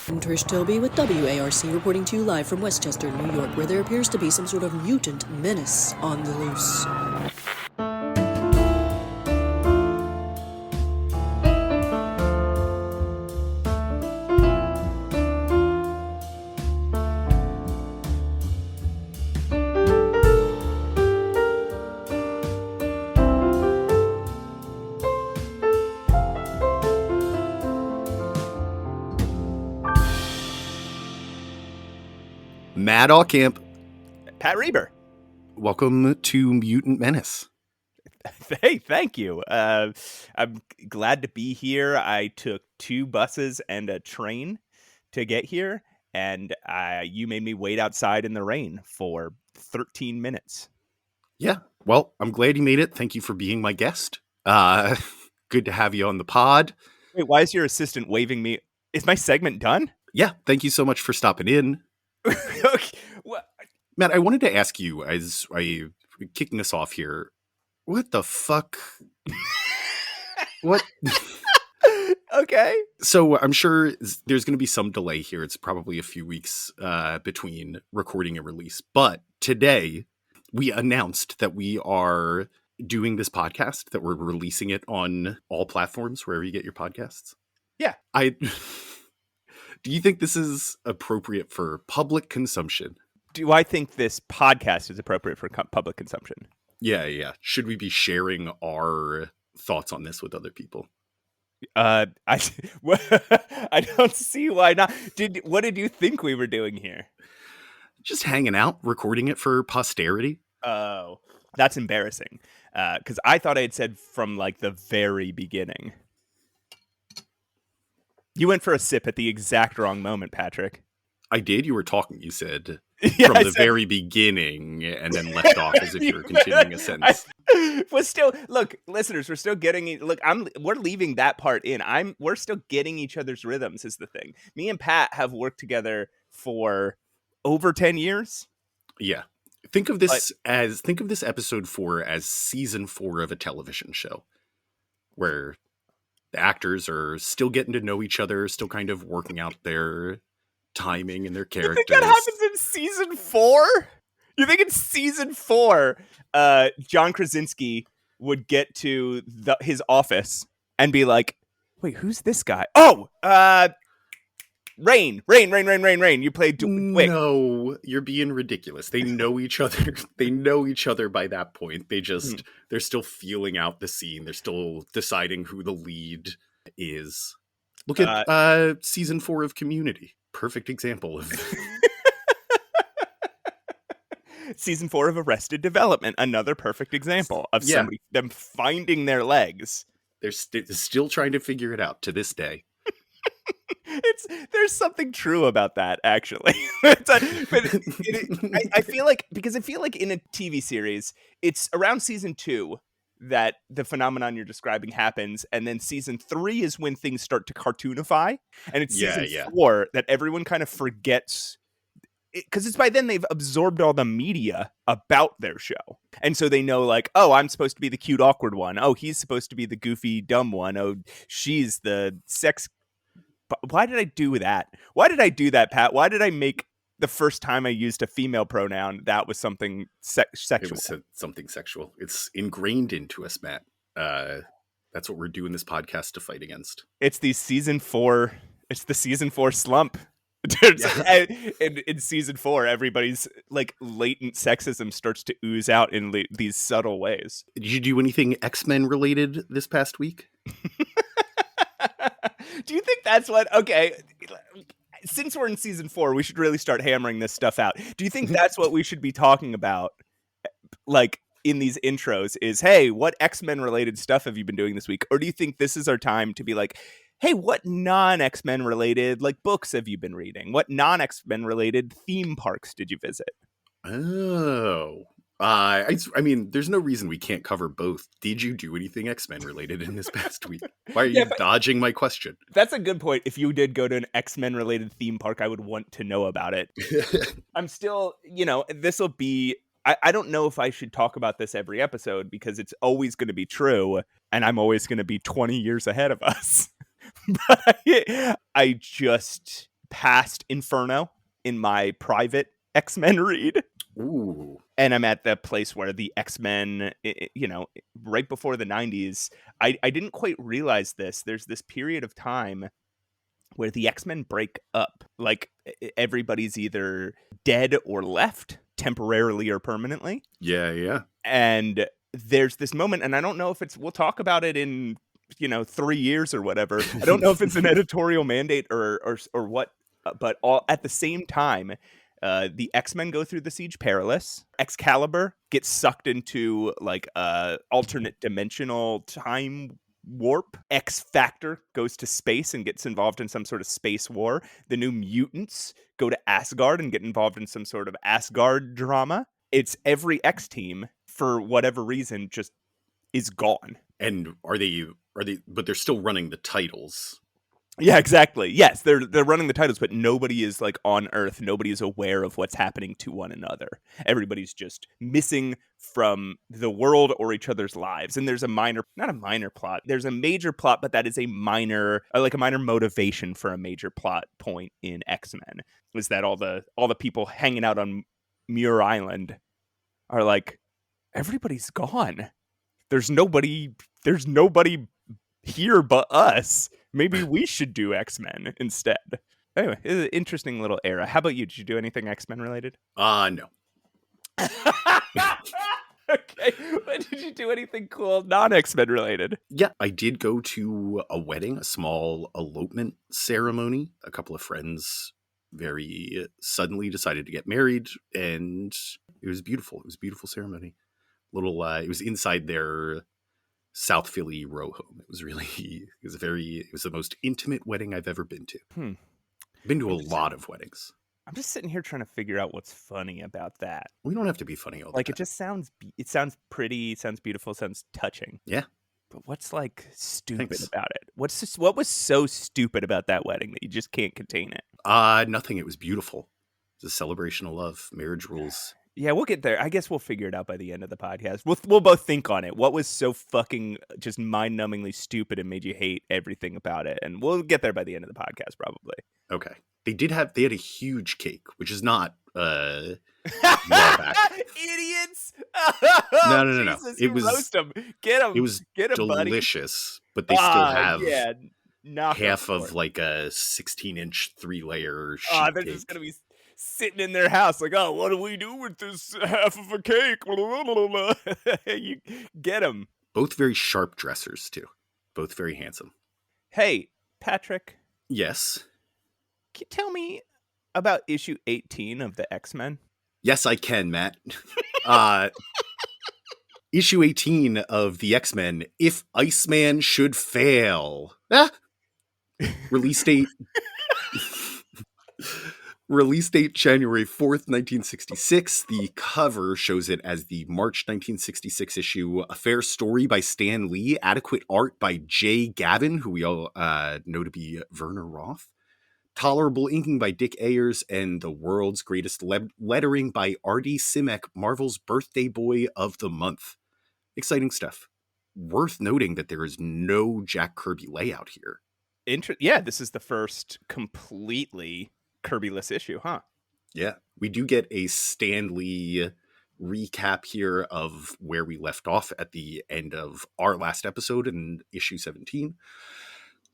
I'm Trish Toby with WARC reporting to you live from Westchester, New York, where there appears to be some sort of mutant menace on the loose. Matt Allcamp. Pat Reber. Welcome to Mutant Menace. Hey, thank you. I'm glad to be here. I took 2 buses and a train to get here, and you made me wait outside in the rain for 13 minutes. Yeah, well, I'm glad you made it. Thank you for being my guest. Good to have you on the pod. Wait, why is your assistant waving me? Is my segment done? Yeah, thank you so much for stopping in. Okay. What? Matt, I wanted to ask you, as I kicking us off here, what the fuck? What? Okay. So I'm sure there's going to be some delay here. It's probably a few weeks between recording and release. But today we announced that we are doing this podcast, that we're releasing it on all platforms, wherever you get your podcasts. Yeah. Do you think this is appropriate for public consumption? Do I think this podcast is appropriate for public consumption? Yeah. Should we be sharing our thoughts on this with other people? I don't see why not. What did you think we were doing here? Just hanging out, recording it for posterity. Oh, that's embarrassing. Because I thought I had said from like the very beginning. You went for a sip at the exact wrong moment, Patrick. I did. You were talking. You said Yeah, from the very beginning, and then left off as if you were continuing a sentence. Look, listeners, we're still getting. Look, we're leaving that part in. We're still getting each other's rhythms. Is the thing. Me and Pat have worked together for over 10 years. Yeah. Think of this episode 4 as season 4 of a television show, where the actors are still getting to know each other, still kind of working out their timing and their characters. You think that happens in season 4? You think in season 4, John Krasinski would get to his office and be like, "Wait, who's this guy? Oh, Rain. You played. Wait. No, you're being ridiculous. They know each other. They know each other by that point. They're still feeling out the scene. They're still deciding who the lead is. Look at season 4 of Community. Perfect example of Season 4 of Arrested Development. Another perfect example of them finding their legs. They're still trying to figure it out to this day. There's something true about that, actually. I feel like in a TV series, it's around season 2 that the phenomenon you're describing happens, and then season 3 is when things start to cartoonify, and it's season 4 that everyone kind of forgets, because it's by then they've absorbed all the media about their show, and so they know, like, oh, I'm supposed to be the cute awkward one, oh, he's supposed to be the goofy dumb one, oh, she's the sex. Why did I do that? Why did I do that, Pat? Why did I make the first time I used a female pronoun that was something sexual? It was something sexual. It's ingrained into us, Matt. That's what we're doing this podcast to fight against. It's the season 4 slump. In season 4, everybody's like latent sexism starts to ooze out in these subtle ways. Did you do anything X-Men related this past week? Do you think that's what? Okay, since we're in season 4, we should really start hammering this stuff out. Do you think that's what we should be talking about, like, in these intros? Is, hey, what X-Men related stuff have you been doing this week? Or do you think this is our time to be like, hey, what non-X-Men related, like, books have you been reading? What non-X-Men related theme parks did you visit? Oh, I mean, there's no reason we can't cover both. Did you do anything X-Men related in this past week? Why are you dodging my question? That's a good point. If you did go to an X-Men related theme park, I would want to know about it. I'm still, this will be, I don't know if I should talk about this every episode because it's always going to be true and I'm always going to be 20 years ahead of us. But I just past Inferno in my private X-Men read. Ooh. And I'm at the place where the X-Men, right before the 90s, I didn't quite realize this. There's this period of time where the X-Men break up. Like, everybody's either dead or left, temporarily or permanently. Yeah. And there's this moment, and I don't know if we'll talk about it in 3 years or whatever. I don't know if it's an editorial mandate or what, but all at the same time, the X-Men go through the Siege Perilous. Excalibur gets sucked into like a alternate dimensional time warp. X-Factor goes to space and gets involved in some sort of space war. The New Mutants go to Asgard and get involved in some sort of Asgard drama. It's every X team, for whatever reason, just is gone. And are they, but they're still running the titles. Yeah, exactly. Yes, they're running the titles, but nobody is like on Earth. Nobody is aware of what's happening to one another. Everybody's just missing from the world or each other's lives. And there's not a minor plot. There's a major plot, but that is a minor motivation for a major plot point in X-Men. Is that all the people hanging out on Muir Island are like, everybody's gone. There's nobody here but us. Maybe we should do X-Men instead. Anyway, it's an interesting little era. How about you? Did you do anything X-Men related? No. Okay. But did you do anything cool non-X-Men related? Yeah, I did go to a wedding, a small elopement ceremony. A couple of friends very suddenly decided to get married, and it was beautiful. It was a beautiful ceremony. It was inside their South Philly row home. It was the most intimate wedding I've ever been to. I've been to a lot of weddings. I'm just sitting here trying to figure out what's funny about that. We don't have to be funny all the time. It just sounds pretty, sounds beautiful, sounds touching. Yeah. But what's like stupid about it? What was so stupid about that wedding that you just can't contain it? Nothing. It was beautiful. It's a celebration of love. Marriage rules. Yeah, we'll get there. I guess we'll figure it out by the end of the podcast. We'll both think on it. What was so fucking just mind-numbingly stupid and made you hate everything about it? And we'll get there by the end of the podcast, probably. Okay. They had a huge cake, which is not idiots. No. Jesus, it was roast them. Get them. It was delicious, buddy. But they still have half of like a 16-inch 3-layer sheet they're cake. just gonna be sitting in their house like, oh, what do we do with this half of a cake? You get them. Both very sharp dressers too. Both very handsome. Hey, Patrick. Yes. Can you tell me about issue 18 of the X-Men? Yes, I can, Matt. Issue 18 of the X-Men, If Iceman Should Fail. Release date January 4th, 1966. The cover shows it as the March 1966 issue. A fair story by Stan Lee. Adequate art by Jay Gavin, who we all know to be Werner Roth. Tolerable inking by Dick Ayers, and the world's greatest lettering by Artie Simek, Marvel's birthday boy of the month. Exciting stuff. Worth noting that there is no Jack Kirby layout here. Yeah, this is the first completely Kirby-less issue, huh? Yeah, we do get a Stan Lee recap here of where we left off at the end of our last episode in issue 17.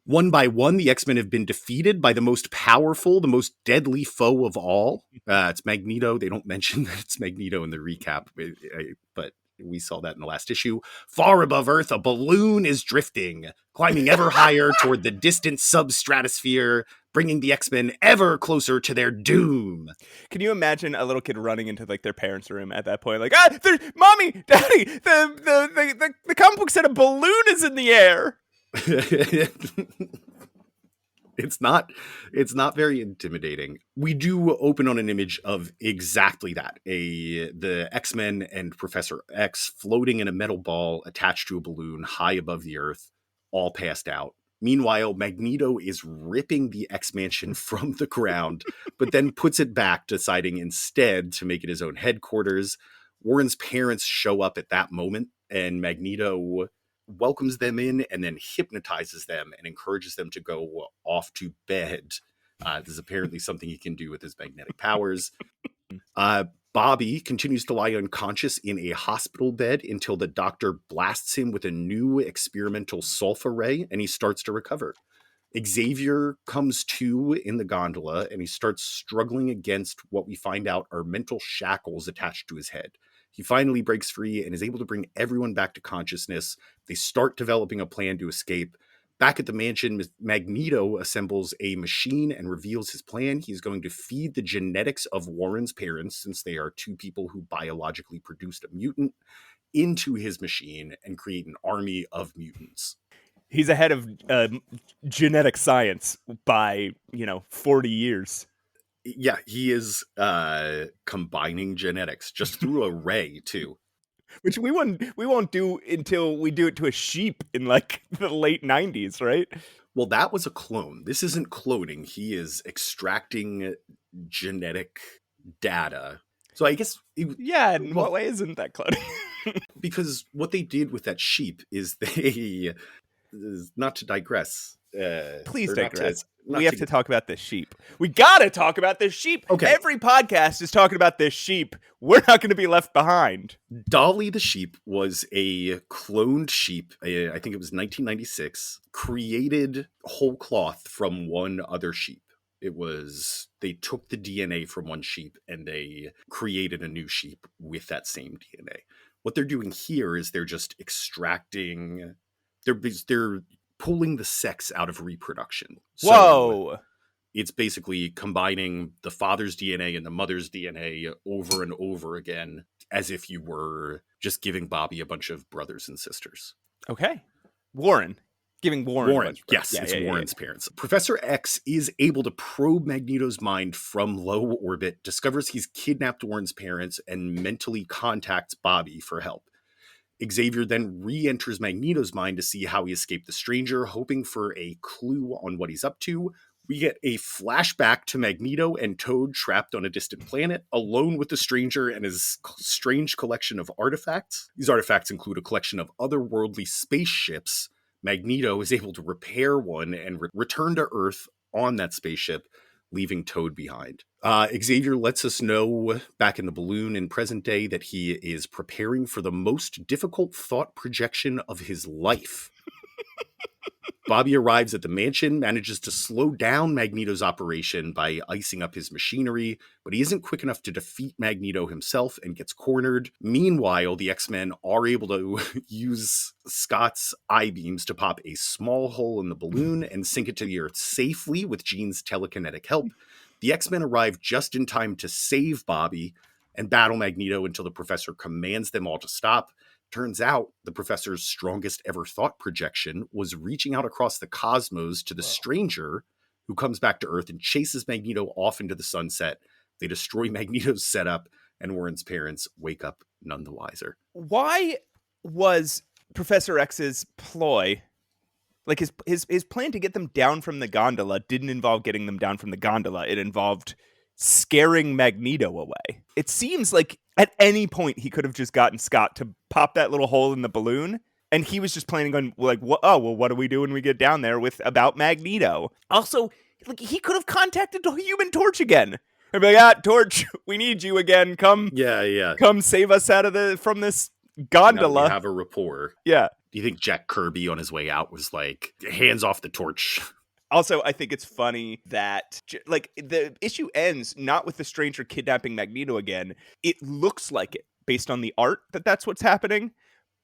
One by one, the X-Men have been defeated by the most powerful, the most deadly foe of all. It's Magneto. They don't mention that it's Magneto in the recap, but we saw that in the last issue. Far above Earth, a balloon is drifting, climbing ever higher toward the distant substratosphere, bringing the X-Men ever closer to their doom. Can you imagine a little kid running into like their parents' room at that point, like, there's Mommy, Daddy, the comic book said a balloon is in the air. It's not very intimidating. We do open on an image of exactly that. The X-Men and Professor X floating in a metal ball attached to a balloon high above the Earth, all passed out. Meanwhile, Magneto is ripping the X-Mansion from the ground, but then puts it back, deciding instead to make it his own headquarters. Warren's parents show up at that moment, and Magneto welcomes them in and then hypnotizes them and encourages them to go off to bed. This is apparently something he can do with his magnetic powers. Bobby continues to lie unconscious in a hospital bed until the doctor blasts him with a new experimental sulfa ray, and he starts to recover. Xavier comes to in the gondola, and he starts struggling against what we find out are mental shackles attached to his head. He finally breaks free and is able to bring everyone back to consciousness. They start developing a plan to escape. Back at the mansion, Magneto assembles a machine and reveals his plan. He's going to feed the genetics of Warren's parents, since they are two people who biologically produced a mutant, into his machine and create an army of mutants. He's ahead of genetic science by, 40 years. Yeah, he is combining genetics just through a ray, too. Which we won't do until we do it to a sheep in like the late 90s, right? Well, that was a clone. This isn't cloning. He is extracting genetic data. So I guess... what way isn't that cloning? Because what they did with that sheep is they... Not to digress. Please digress. We have to talk about this sheep. We gotta talk about this sheep. Okay. Every podcast is talking about this sheep. We're not going to be left behind. Dolly the sheep was a cloned sheep. I think it was 1996. Created whole cloth from one other sheep. They took the DNA from one sheep and they created a new sheep with that same DNA. What they're doing here is they're just extracting... They're pulling the sex out of reproduction. Whoa! So it's basically combining the father's DNA and the mother's DNA over and over again, as if you were just giving Bobby a bunch of brothers and sisters. Okay. Warren. Giving Warren. Yes, it's Warren's parents. Professor X is able to probe Magneto's mind from low orbit, discovers he's kidnapped Warren's parents, and mentally contacts Bobby for help. Xavier then re-enters Magneto's mind to see how he escaped the Stranger, hoping for a clue on what he's up to. We get a flashback to Magneto and Toad trapped on a distant planet, alone with the Stranger and his strange collection of artifacts. These artifacts include a collection of otherworldly spaceships. Magneto is able to repair one and return to Earth on that spaceship, leaving Toad behind. Xavier lets us know back in the balloon in present day that he is preparing for the most difficult thought projection of his life. Bobby arrives at the mansion, manages to slow down Magneto's operation by icing up his machinery, but he isn't quick enough to defeat Magneto himself and gets cornered. Meanwhile, the X-Men are able to use Scott's I-beams to pop a small hole in the balloon and sink it to the Earth safely with Jean's telekinetic help. The X-Men arrive just in time to save Bobby and battle Magneto until the Professor commands them all to stop. Turns out the Professor's strongest ever thought projection was reaching out across the cosmos to the Stranger, who comes back to Earth and chases Magneto off into the sunset. They destroy Magneto's setup, and Warren's parents wake up none the wiser. Why was Professor X's ploy, like his plan to get them down from the gondola, didn't involve getting them down from the gondola? It involved scaring Magneto away. It seems like at any point he could have just gotten Scott to pop that little hole in the balloon, and he was just planning on like, what do we do when we get down there about Magneto? Also, like, he could have contacted the Human Torch again. I'd be like, Torch, we need you again. Come, come save us from this gondola. Now we have a rapport. Yeah. Do you think Jack Kirby on his way out was like, hands off the torch? Also, I think it's funny that, like, the issue ends not with the Stranger kidnapping Magneto again. It looks like it, based on the art, that's what's happening.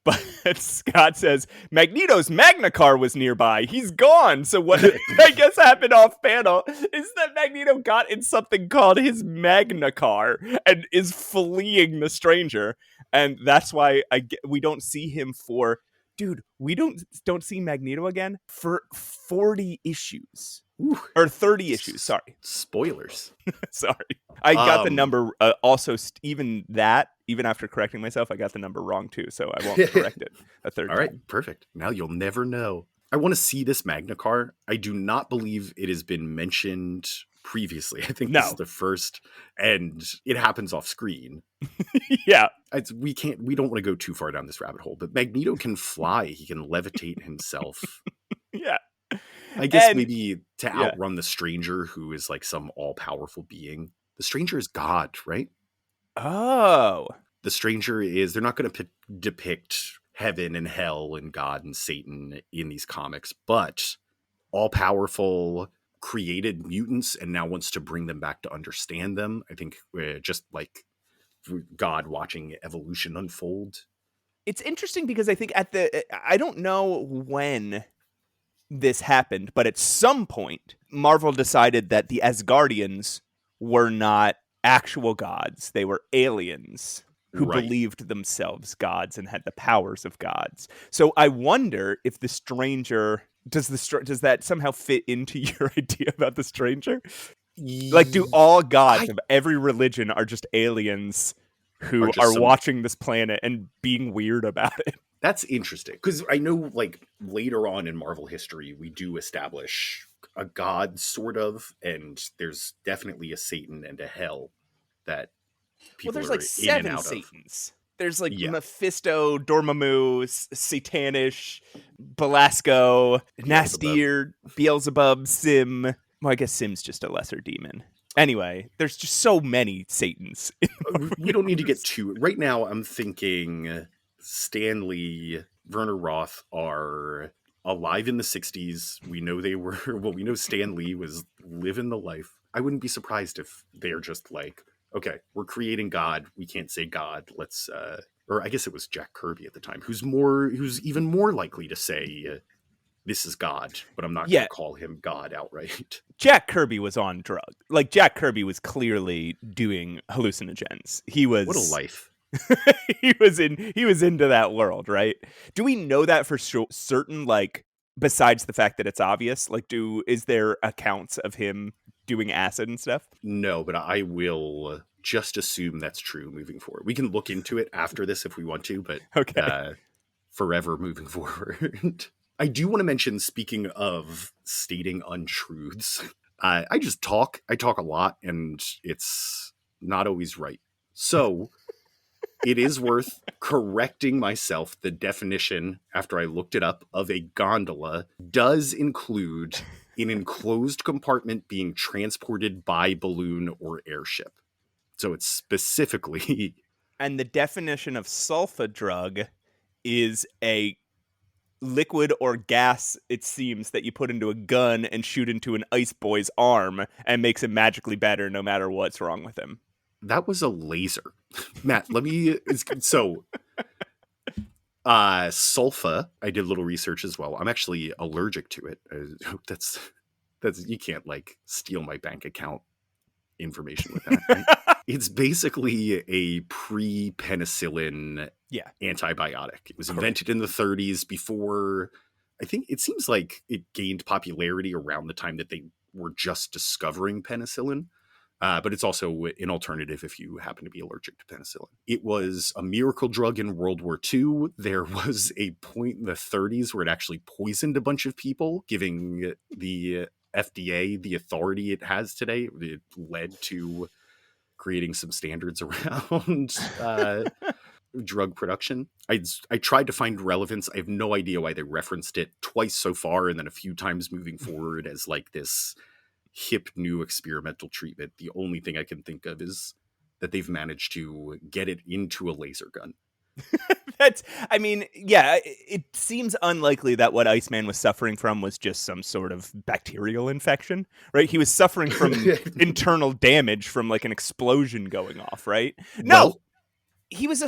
But Scott says, Magneto's Magna car was nearby. He's gone. So what I guess happened off panel is that Magneto got in something called his Magna car and is fleeing the Stranger. And that's why we don't see him for... Dude, we don't see Magneto again for 40 issues. Ooh. Or 30 issues, sorry. Spoilers. Sorry. I got the number, also, even after correcting myself, I got the number wrong too, so I won't correct it a third time. All right, perfect. Now you'll never know. I want to see this Magna car. I do not believe it has been mentioned previously. I think this is the first, and it happens off screen. Yeah. We don't want to go too far down this rabbit hole, but Magneto can fly. He can levitate himself. Yeah. I guess And maybe to outrun the Stranger, who is like some all-powerful being. The Stranger is God, right? Oh. The Stranger is, they're not going to depict heaven and hell and God and Satan in these comics, but all-powerful created mutants and now wants to bring them back to understand them. I think just like God watching evolution unfold. It's interesting because I think I don't know when this happened, but at some point, Marvel decided that the Asgardians were not actual gods. They were aliens who Right. believed themselves gods and had the powers of gods. So I wonder if the Stranger does that somehow fit into your idea about the Stranger? Like, do all gods I of every religion are just aliens are who just are some. watching this planet and being weird about it? That's interesting because I know, like, later on in Marvel history, we do establish a god, sort of, and there's definitely a Satan and a hell that Well, people there's are like in and 7 out of. Satans. There's like Yeah, Mephisto, Dormammu, Satanish, Belasco, Beelzebub. Nastier, Beelzebub, Sim. Well, I guess Sim's just a lesser demon. Anyway, there's just so many Satans in the Marvel We don't need to get universe. too. Right now, I'm thinking Stan Lee, Werner Roth are alive in the 60s. We know they were, well, we know Stan Lee was living the life. I wouldn't be surprised if they're just like, okay, we're creating God. We can't say God. Let's, or I guess it was Jack Kirby at the time, who's even more likely to say, this is God, but I'm not going Yeah, to call him God outright. Jack Kirby was on drugs. Like, Jack Kirby was clearly doing hallucinogens. He What a was life. he was into that world, right? Do we know that for certain? Like, besides the fact that it's obvious, like, is there accounts of him doing acid and stuff? No, but I will just assume that's true moving forward. We can look into it after this if we want to, but Okay. forever moving forward. I do want to mention, speaking of stating untruths, I just talk. I talk a lot, and it's not always right. So it is worth correcting myself. The definition, after I looked it up, of a gondola does include an enclosed compartment being transported by balloon or airship. So it's specifically And the definition of sulfa drug is a liquid or gas, it seems, that you put into a gun and shoot into an ice boy's arm and makes him magically better no matter what's wrong with him. that was a laser. Matt, let me so sulfa, I did a little research as well. I'm actually allergic to it. That's you can't like steal my bank account information with that, right? It's basically a pre-penicillin Yeah. antibiotic. It was Correct. invented in the 30s before, I think it seems like it gained popularity around the time that they were just discovering penicillin. But it's also an alternative if you happen to be allergic to penicillin. It was a miracle drug in World War II. There was a point in the 30s where it actually poisoned a bunch of people, giving the FDA the authority it has today. It led to creating some standards around drug production. I tried to find relevance. I have no idea why they referenced it twice so far, and then a few times moving forward as like this hip new experimental treatment. The only thing I can think of is that they've managed to get it into a laser gun. I mean, yeah, it seems unlikely that what Iceman was suffering from was just some sort of bacterial infection, right? He was suffering from internal damage from like an explosion going off, right? No, Well, he was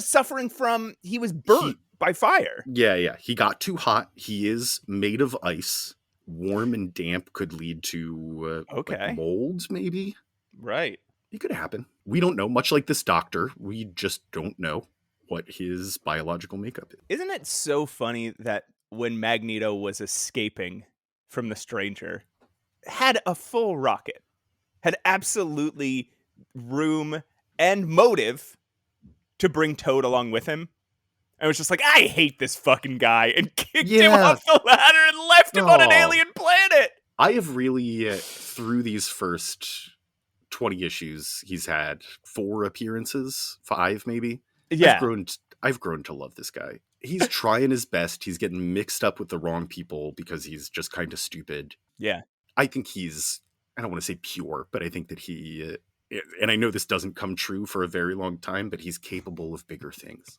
he was burnt by fire. Yeah. He got too hot. He is made of ice. Warm and damp could lead to like Okay. mold, maybe. Right. It could happen. We don't know. Much like this doctor, we just don't know what his biological makeup is. Isn't it so funny that when Magneto was escaping from the Stranger, had a full rocket, had absolutely room and motive to bring Toad along with him? I was just like, I hate this fucking guy, and kicked him off the ladder and left him on an alien planet. I have really, through these first 20 issues, he's had 4 appearances, 5 maybe. Yeah. I've grown to love this guy. He's trying his best. He's getting mixed up with the wrong people because he's just kind of stupid. Yeah. I think he's, I don't want to say pure, but I think that he, and I know this doesn't come true for a very long time, but he's capable of bigger things.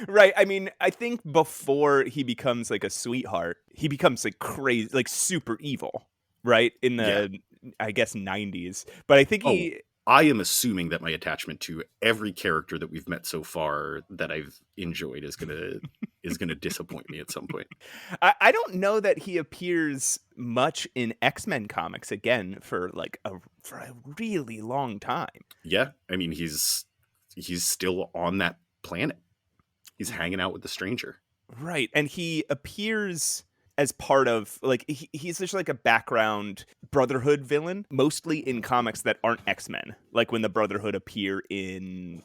Right. I mean, I think before he becomes like a sweetheart, he becomes like crazy, like super evil, right? In Yeah. the, I guess, 90s. But I think Oh, he, I am assuming that my attachment to every character that we've met so far that I've enjoyed is gonna disappoint me at some point. I don't know that he appears much in X-Men comics again for for a really long time. Yeah, I mean he's still on that planet. He's hanging out with the Stranger. Right. And he appears as part of he's just like a background Brotherhood villain, mostly in comics that aren't X-Men, like when the Brotherhood appear in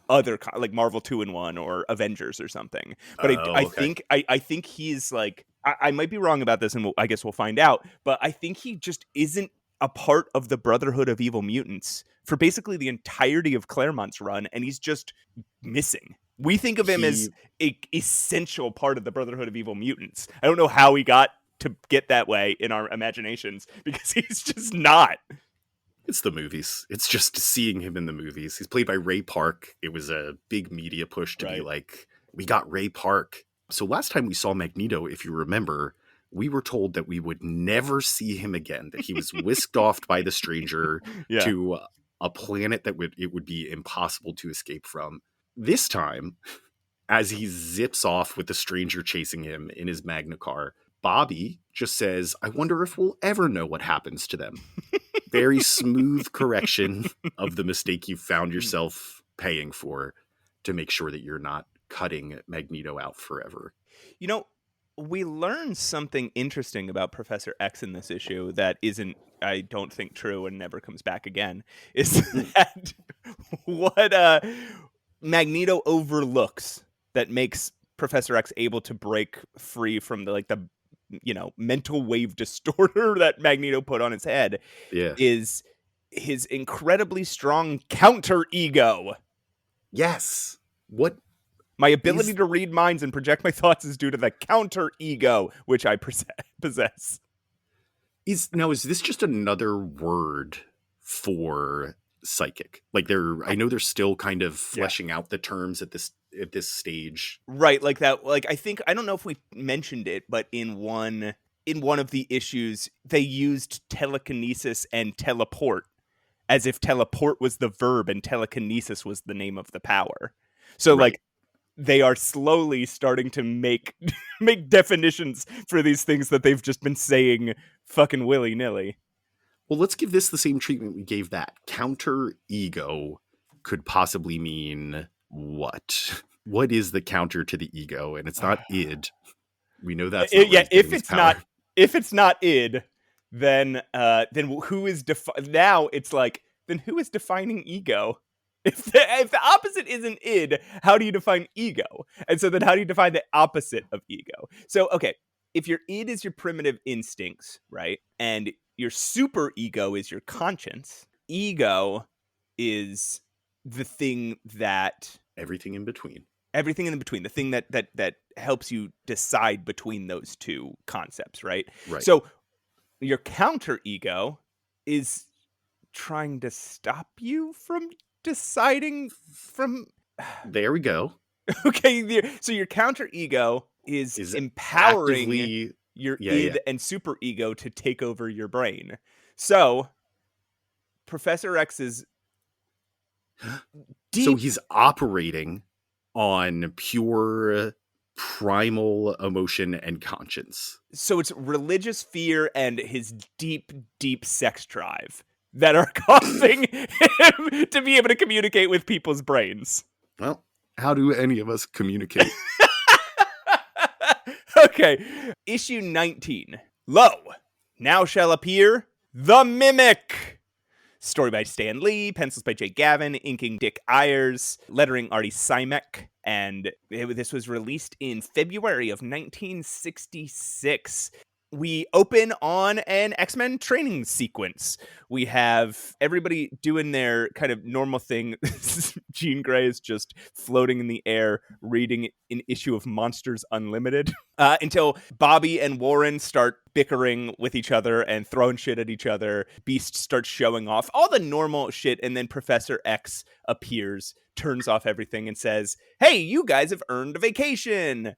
other like Marvel 2-in-1 or Avengers or something. But I Oh, okay. think I think he's like I might be wrong about this, and I guess we'll find out, but I think he just isn't a part of the Brotherhood of Evil Mutants for basically the entirety of Claremont's run, and he's just missing. We think of him as a essential part of the Brotherhood of Evil Mutants. I don't know how he got to get that way in our imaginations, because he's just not. It's the movies. It's just seeing him in the movies. He's played by Ray Park. It was a big media push to be like, we got Ray Park. So last time we saw Magneto, if you remember, we were told that we would never see him again, that he was whisked off by the Stranger to a planet that it would be impossible to escape from. This time, as he zips off with the Stranger chasing him in his Magna car, Bobby just says, I wonder if we'll ever know what happens to them. Very smooth correction of the mistake you found yourself paying for to make sure that you're not cutting Magneto out forever. You know, we learned something interesting about Professor X in this issue that isn't, I don't think, true and never comes back again, is that what Magneto overlooks that makes Professor X able to break free from the mental wave distorter that Magneto put on his head is his incredibly strong counter ego. Yes. What? My ability to read minds and project my thoughts is due to the counter ego which I possess. Is this just another word for psychic? Like I know they're still kind of fleshing out the terms at this stage. Right, like that. Like I don't know if we mentioned it, but in one of the issues, they used telekinesis and teleport as if teleport was the verb and telekinesis was the name of the power. So like they are slowly starting to make definitions for these things that they've just been saying fucking willy-nilly. Well, let's give this the same treatment we gave that. Counter ego could possibly mean what? What is the counter to the ego? And it's not id. We know that's not if it's not id, then who is now it's like, then who is defining ego? If the opposite isn't id, how do you define ego? And so then how do you define the opposite of ego? So, okay, if your id is your primitive instincts, right? And your super ego is your conscience. Ego is the thing that... Everything in between. Everything in between. The thing that helps you decide between those two concepts, right? Right. So your counter ego is trying to stop you from deciding from... There we go. Okay, so your counter ego is empowering your id and super ego to take over your brain. So Professor X is so he's operating on pure primal emotion and conscience. So it's religious fear and his deep, deep sex drive that are causing him to be able to communicate with people's brains. Well, how do any of us communicate? Okay. Issue 19. Lo, now shall appear The Mimic. Story by Stan Lee, pencils by Jay Gavin, inking Dick Ayers, lettering Artie Simek. And this was released in February of 1966. we open on an X-Men training sequence. We have everybody doing their kind of normal thing. Jean Grey is just floating in the air, reading an issue of Monsters Unlimited, until Bobby and Warren start bickering with each other and throwing shit at each other. Beast starts showing off all the normal shit, and then Professor X appears, turns off everything, and says, "Hey, you guys have earned a vacation."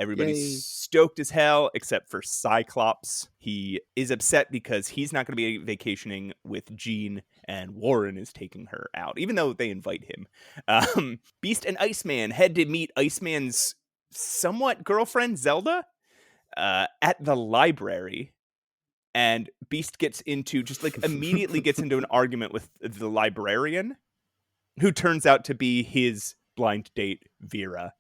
Everybody's stoked as hell, except for Cyclops. He is upset because he's not going to be vacationing with Jean, and Warren is taking her out, even though they invite him. Beast and Iceman head to meet Iceman's somewhat girlfriend, Zelda, at the library. And Beast gets into, immediately gets into an argument with the librarian, who turns out to be his blind date, Vera.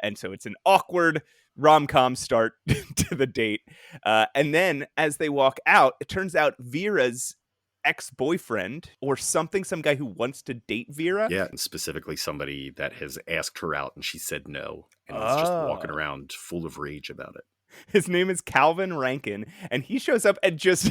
And so it's an awkward rom-com start to the date. And then as they walk out, it turns out Vera's ex-boyfriend or something, some guy who wants to date Vera. Yeah, and specifically somebody that has asked her out and she said no. And is just walking around full of rage about it. His name is Calvin Rankin, and he shows up and just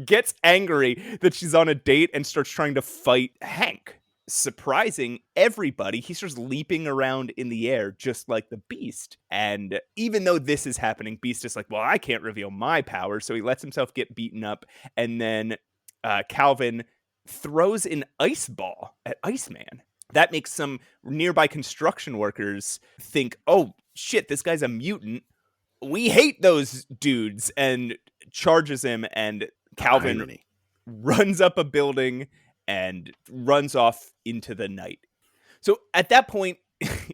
gets angry that she's on a date and starts trying to fight Hank. Surprising everybody, he starts leaping around in the air just like the Beast. And even though this is happening, Beast is like, well, I can't reveal my power, so he lets himself get beaten up. And then Calvin throws an ice ball at Iceman. That makes some nearby construction workers think, oh shit, this guy's a mutant, we hate those dudes, and charges him, and Calvin runs up a building and runs off into the night. So at that point,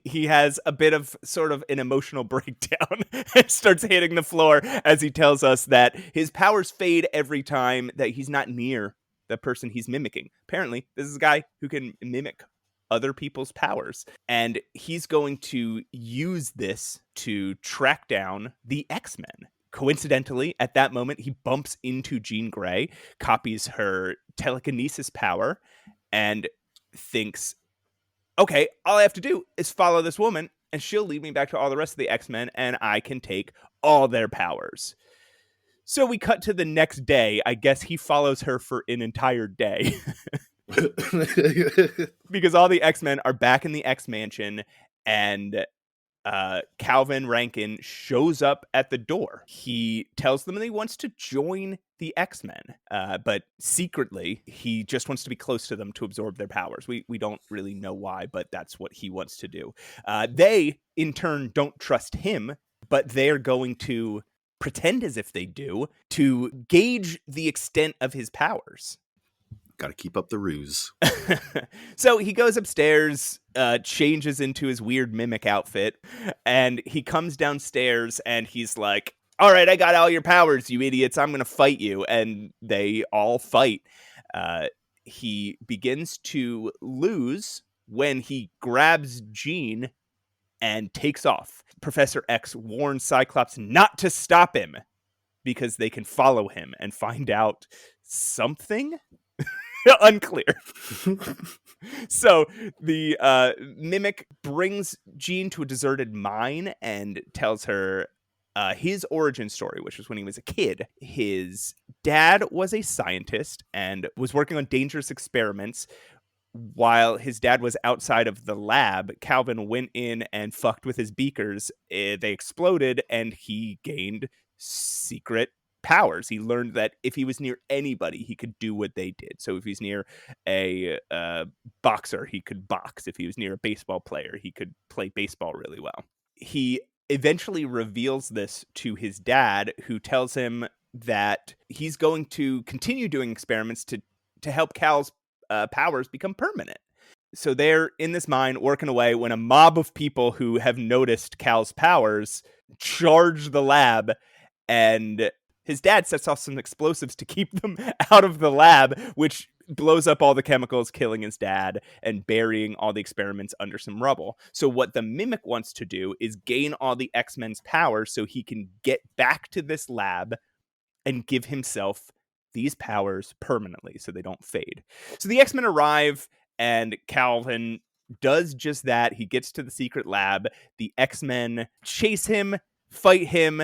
he has a bit of sort of an emotional breakdown and starts hitting the floor as he tells us that his powers fade every time that he's not near the person he's mimicking. Apparently, this is a guy who can mimic other people's powers, and he's going to use this to track down the X-Men. Coincidentally, at that moment, he bumps into Jean Grey, copies her telekinesis power, and thinks, okay, all I have to do is follow this woman, and she'll lead me back to all the rest of the X-Men, and I can take all their powers. So we cut to the next day. I guess he follows her for an entire day. Because all the X-Men are back in the X-Mansion, and Calvin Rankin shows up at the door. He tells them that he wants to join the X-Men, but secretly he just wants to be close to them to absorb their powers. We don't really know why, but that's what he wants to do. They, in turn, don't trust him, but they're going to pretend as if they do to gauge the extent of his powers. Got to keep up the ruse. So he goes upstairs, changes into his weird mimic outfit, and he comes downstairs and he's like, all right, I got all your powers, you idiots. I'm going to fight you. And they all fight. He begins to lose when he grabs Jean and takes off. Professor X warns Cyclops not to stop him because they can follow him and find out something. Unclear. So the mimic brings Jean to a deserted mine and tells her his origin story, which was when he was a kid. His dad was a scientist and was working on dangerous experiments. While his dad was outside of the lab, Calvin went in and fucked with his beakers. They exploded, and he gained secret powers. He learned that if he was near anybody, he could do what they did. So if he's near a boxer, he could box. If he was near a baseball player, he could play baseball really well. He eventually reveals this to his dad, who tells him that he's going to continue doing experiments to help Cal's powers become permanent. So they're in this mine working away when a mob of people who have noticed Cal's powers charge the lab, and his dad sets off some explosives to keep them out of the lab, which blows up all the chemicals, killing his dad and burying all the experiments under some rubble. So what the mimic wants to do is gain all the X-Men's powers so he can get back to this lab and give himself these powers permanently so they don't fade. So the X-Men arrive, and Calvin does just that. He gets to the secret lab. The X-Men chase him, fight him,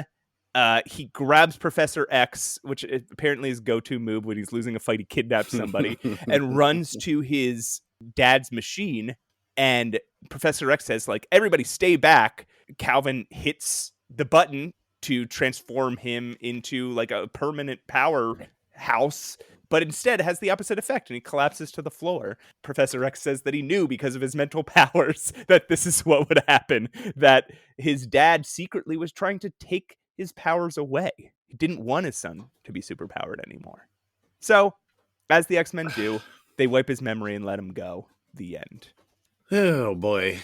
He grabs Professor X, which apparently is go-to move when he's losing a fight. He kidnaps somebody and runs to his dad's machine. And Professor X says, like, everybody stay back. Calvin hits the button to transform him into like a permanent powerhouse, but instead has the opposite effect and he collapses to the floor. Professor X says that he knew because of his mental powers that this is what would happen, that his dad secretly was trying to take his powers away. He didn't want his son to be superpowered anymore. So, as the X-Men do, they wipe his memory and let him go. The end. Oh, boy.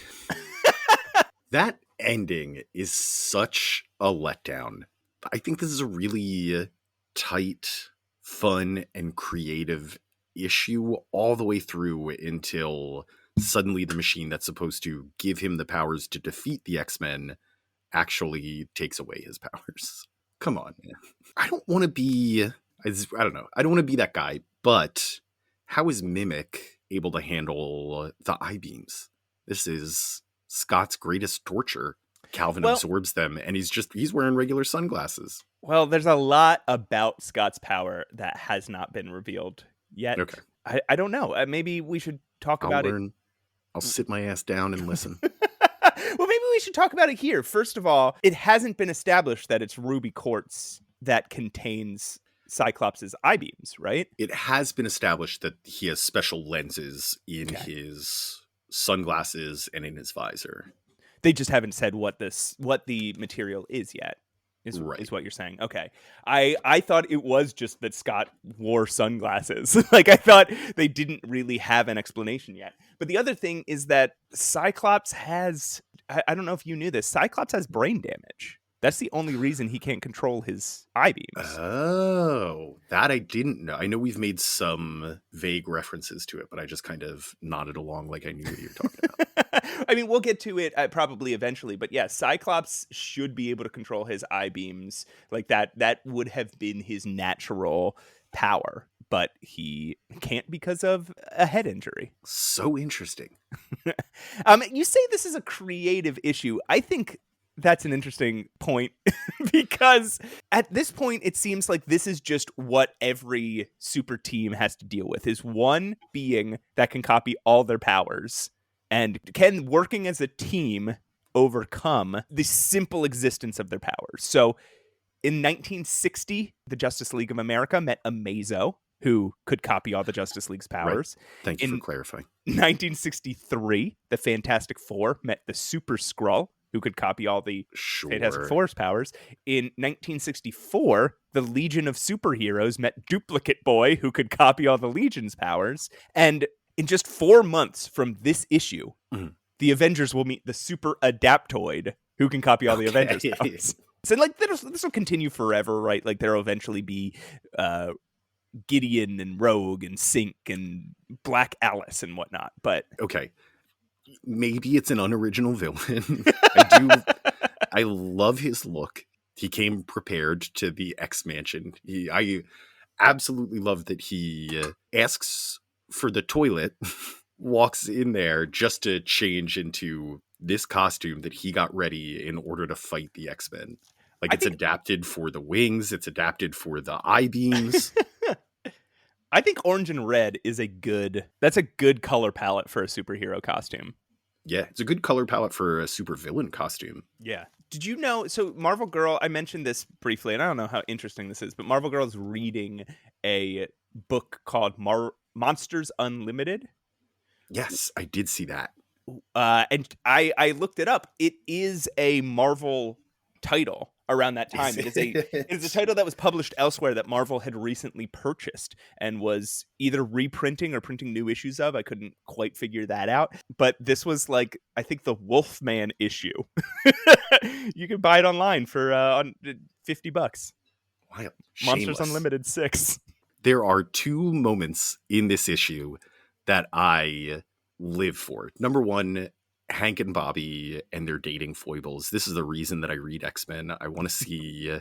That ending is such a letdown. I think this is a really tight, fun, and creative issue all the way through until suddenly the machine that's supposed to give him the powers to defeat the X-Men actually takes away his powers. Come on, man. I don't want to be... I don't know. I don't want to be that guy, but how is Mimic able to handle the I-beams? This is Scott's greatest torture. Calvin absorbs them, and he's wearing regular sunglasses. Well, there's a lot about Scott's power that has not been revealed yet. Okay. I don't know. Maybe we should talk about it. I'll sit my ass down and listen. Well, maybe we should talk about it here. First of all, it hasn't been established that it's ruby quartz that contains Cyclops' I-beams, right? It has been established that he has special lenses in his sunglasses and in his visor. They just haven't said what the material is yet. Is what you're saying. Okay. I thought it was just that Scott wore sunglasses. Like, I thought they didn't really have an explanation yet. But the other thing is that Cyclops has, I don't know if you knew this, Cyclops has brain damage. That's the only reason he can't control his I-beams. Oh, that I didn't know. I know we've made some vague references to it, but I just kind of nodded along like I knew what you were talking about. I mean, we'll get to it probably eventually, but yeah, Cyclops should be able to control his I-beams like that. That would have been his natural power, but he can't because of a head injury. So interesting. You say this is a creative issue. I think that's an interesting point because at this point, it seems like this is just what every super team has to deal with, is one being that can copy all their powers and can, working as a team, overcome the simple existence of their powers. So in 1960, the Justice League of America met Amazo, who could copy all the Justice League's powers. Right. Thank you for clarifying. 1963, the Fantastic Four met the Super Skrull, who could copy all the Fantastic Four's powers. In 1964, the Legion of Superheroes met Duplicate Boy, who could copy all the Legion's powers. And in just 4 months from this issue, the Avengers will meet the Super Adaptoid, who can copy all the Avengers' powers. So, like, this will continue forever, right? Like, there will eventually be Gideon and Rogue and Sync and Black Alice and whatnot. But okay, maybe it's an unoriginal villain. I love his look. He came prepared to the X Mansion. I absolutely love that he asks for the toilet, walks in there just to change into this costume that he got ready in order to fight the X-Men. Like, it's adapted for the wings. It's adapted for the I-beams. I think orange and red is a good color palette for a superhero costume. Yeah, it's a good color palette for a supervillain costume. Yeah. Did you know, so Marvel Girl, I mentioned this briefly, and I don't know how interesting this is, but Marvel Girl is reading a book called Monsters Unlimited. Yes, I did see that. And I looked it up. It is a Marvel title around that time. It is a title that was published elsewhere that Marvel had recently purchased and was either reprinting or printing new issues of. I couldn't quite figure that out. But this was like, I think, the Wolfman issue. You can buy it online for $50. Wow. Monsters Unlimited 6. There are 2 moments in this issue that I live for. Number one, Hank and Bobby and their dating foibles. This is the reason that I read X-Men. I want to see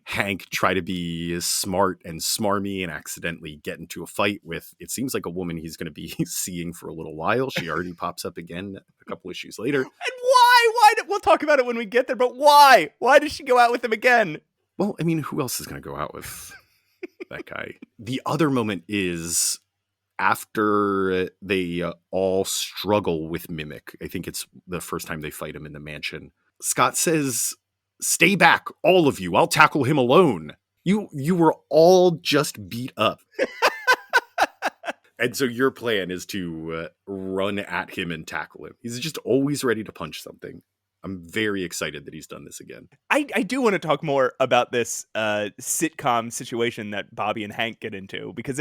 Hank try to be smart and smarmy and accidentally get into a fight with, it seems like, a woman he's going to be seeing for a little while. She already pops up again a couple issues later. And why? We'll talk about it when we get there, but why? Why does she go out with him again? Well, I mean, who else is going to go out with that guy? The other moment is after they all struggle with Mimic. I think it's the first time they fight him in the mansion. Scott says, "Stay back, all of you. I'll tackle him alone. You were all just beat up." And so your plan is to run at him and tackle him. He's just always ready to punch something. I'm very excited that he's done this again. I do want to talk more about this sitcom situation that Bobby and Hank get into, because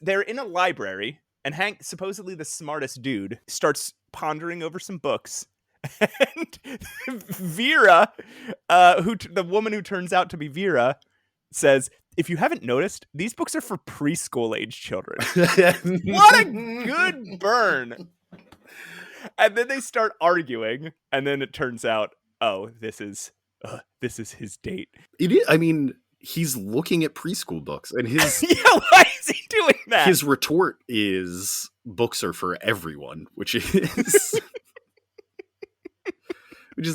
they're in a library, and Hank, supposedly the smartest dude, starts pondering over some books. And Vera, the woman who turns out to be Vera, says, "If you haven't noticed, these books are for preschool age children." What a good burn. And then they start arguing, and then it turns out, oh, this is his date. It is. I mean, he's looking at preschool books, and his yeah, why is he doing that? His retort is, "Books are for everyone," which is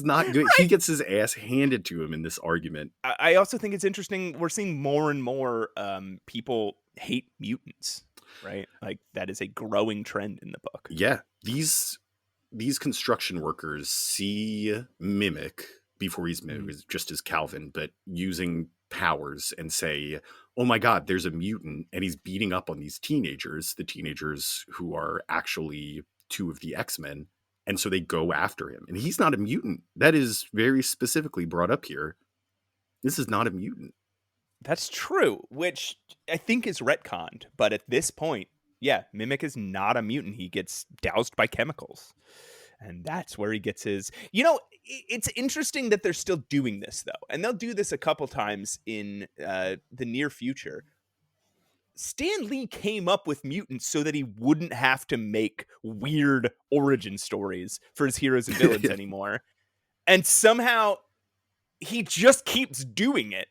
not good. Right. He gets his ass handed to him in this argument. I also think it's interesting. We're seeing more and more people hate mutants, right? Like, that is a growing trend in the book. Yeah, these construction workers see Mimic before he's just as Calvin, but using powers, and say, "Oh my God, there's a mutant, and he's beating up on these teenagers," the teenagers who are actually two of the X-Men. And so they go after him. And he's not a mutant. That is very specifically brought up here. This is not a mutant. That's true, which I think is retconned. But at this point, yeah, Mimic is not a mutant. He gets doused by chemicals. And that's where he gets his... it's interesting that they're still doing this, though. And they'll do this a couple times in the near future. Stan Lee came up with mutants so that he wouldn't have to make weird origin stories for his heroes and villains anymore. And somehow he just keeps doing it.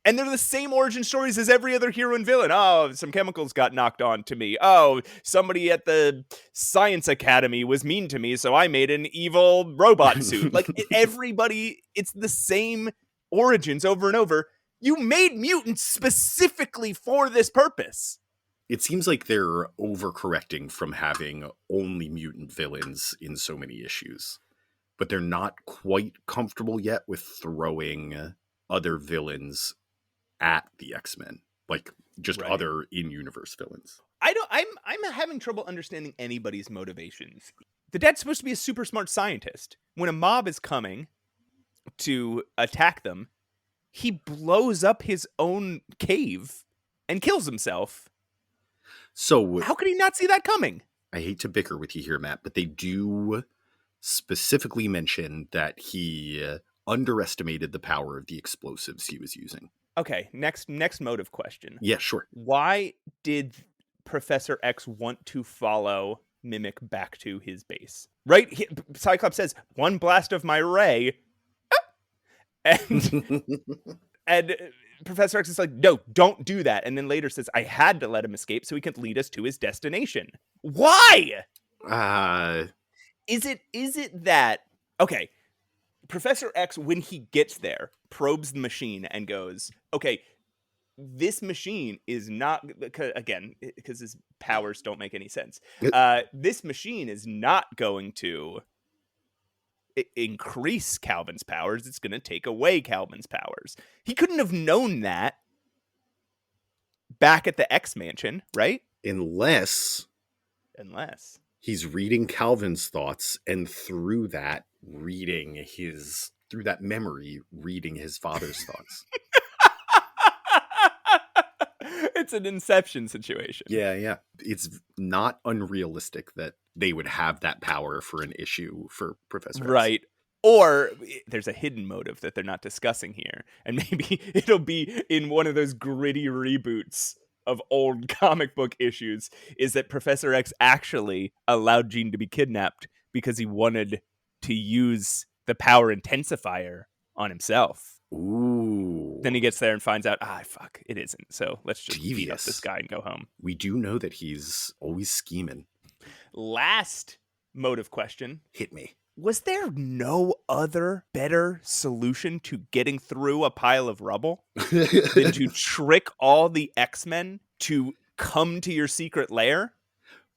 And they're the same origin stories as every other hero and villain. Oh, some chemicals got knocked on to me. Oh, somebody at the Science Academy was mean to me, so I made an evil robot suit. Like, everybody, it's the same origins over and over. You made mutants specifically for this purpose. It seems like they're overcorrecting from having only mutant villains in so many issues. But they're not quite comfortable yet with throwing other villains at the X-Men. Like, just other in-universe villains. I'm having trouble understanding anybody's motivations. The Dad's supposed to be a super smart scientist. When a mob is coming to attack them, he blows up his own cave and kills himself. So how could he not see that coming? I hate to bicker with you here, Matt, but they do specifically mention that he underestimated the power of the explosives he was using. Okay, next motive question. Yeah, sure. Why did Professor X want to follow Mimic back to his base? Right? Cyclops says, "One blast of my ray." And Professor X is like, "No, don't do that." And then later says, "I had to let him escape so he could lead us to his destination." Why? Is it that... Okay, Professor X, when he gets there, probes the machine and goes, "Okay, this machine is not..." Again, because his powers don't make any sense. This machine is not going to increase Calvin's powers. It's going to take away Calvin's powers. He couldn't have known that back at the X Mansion, right? Unless he's reading Calvin's thoughts, and through that memory, reading his father's thoughts. It's an Inception situation. Yeah. It's not unrealistic that they would have that power for an issue for Professor X. Right. Or there's a hidden motive that they're not discussing here. And maybe it'll be in one of those gritty reboots of old comic book issues, is that Professor X actually allowed Jean to be kidnapped because he wanted to use the power intensifier on himself. Ooh. Then he gets there and finds out, fuck, it isn't. So let's just beat up this guy and go home. We do know that he's always scheming. Last motive question. Hit me. Was there no other better solution to getting through a pile of rubble than to trick all the X-Men to come to your secret lair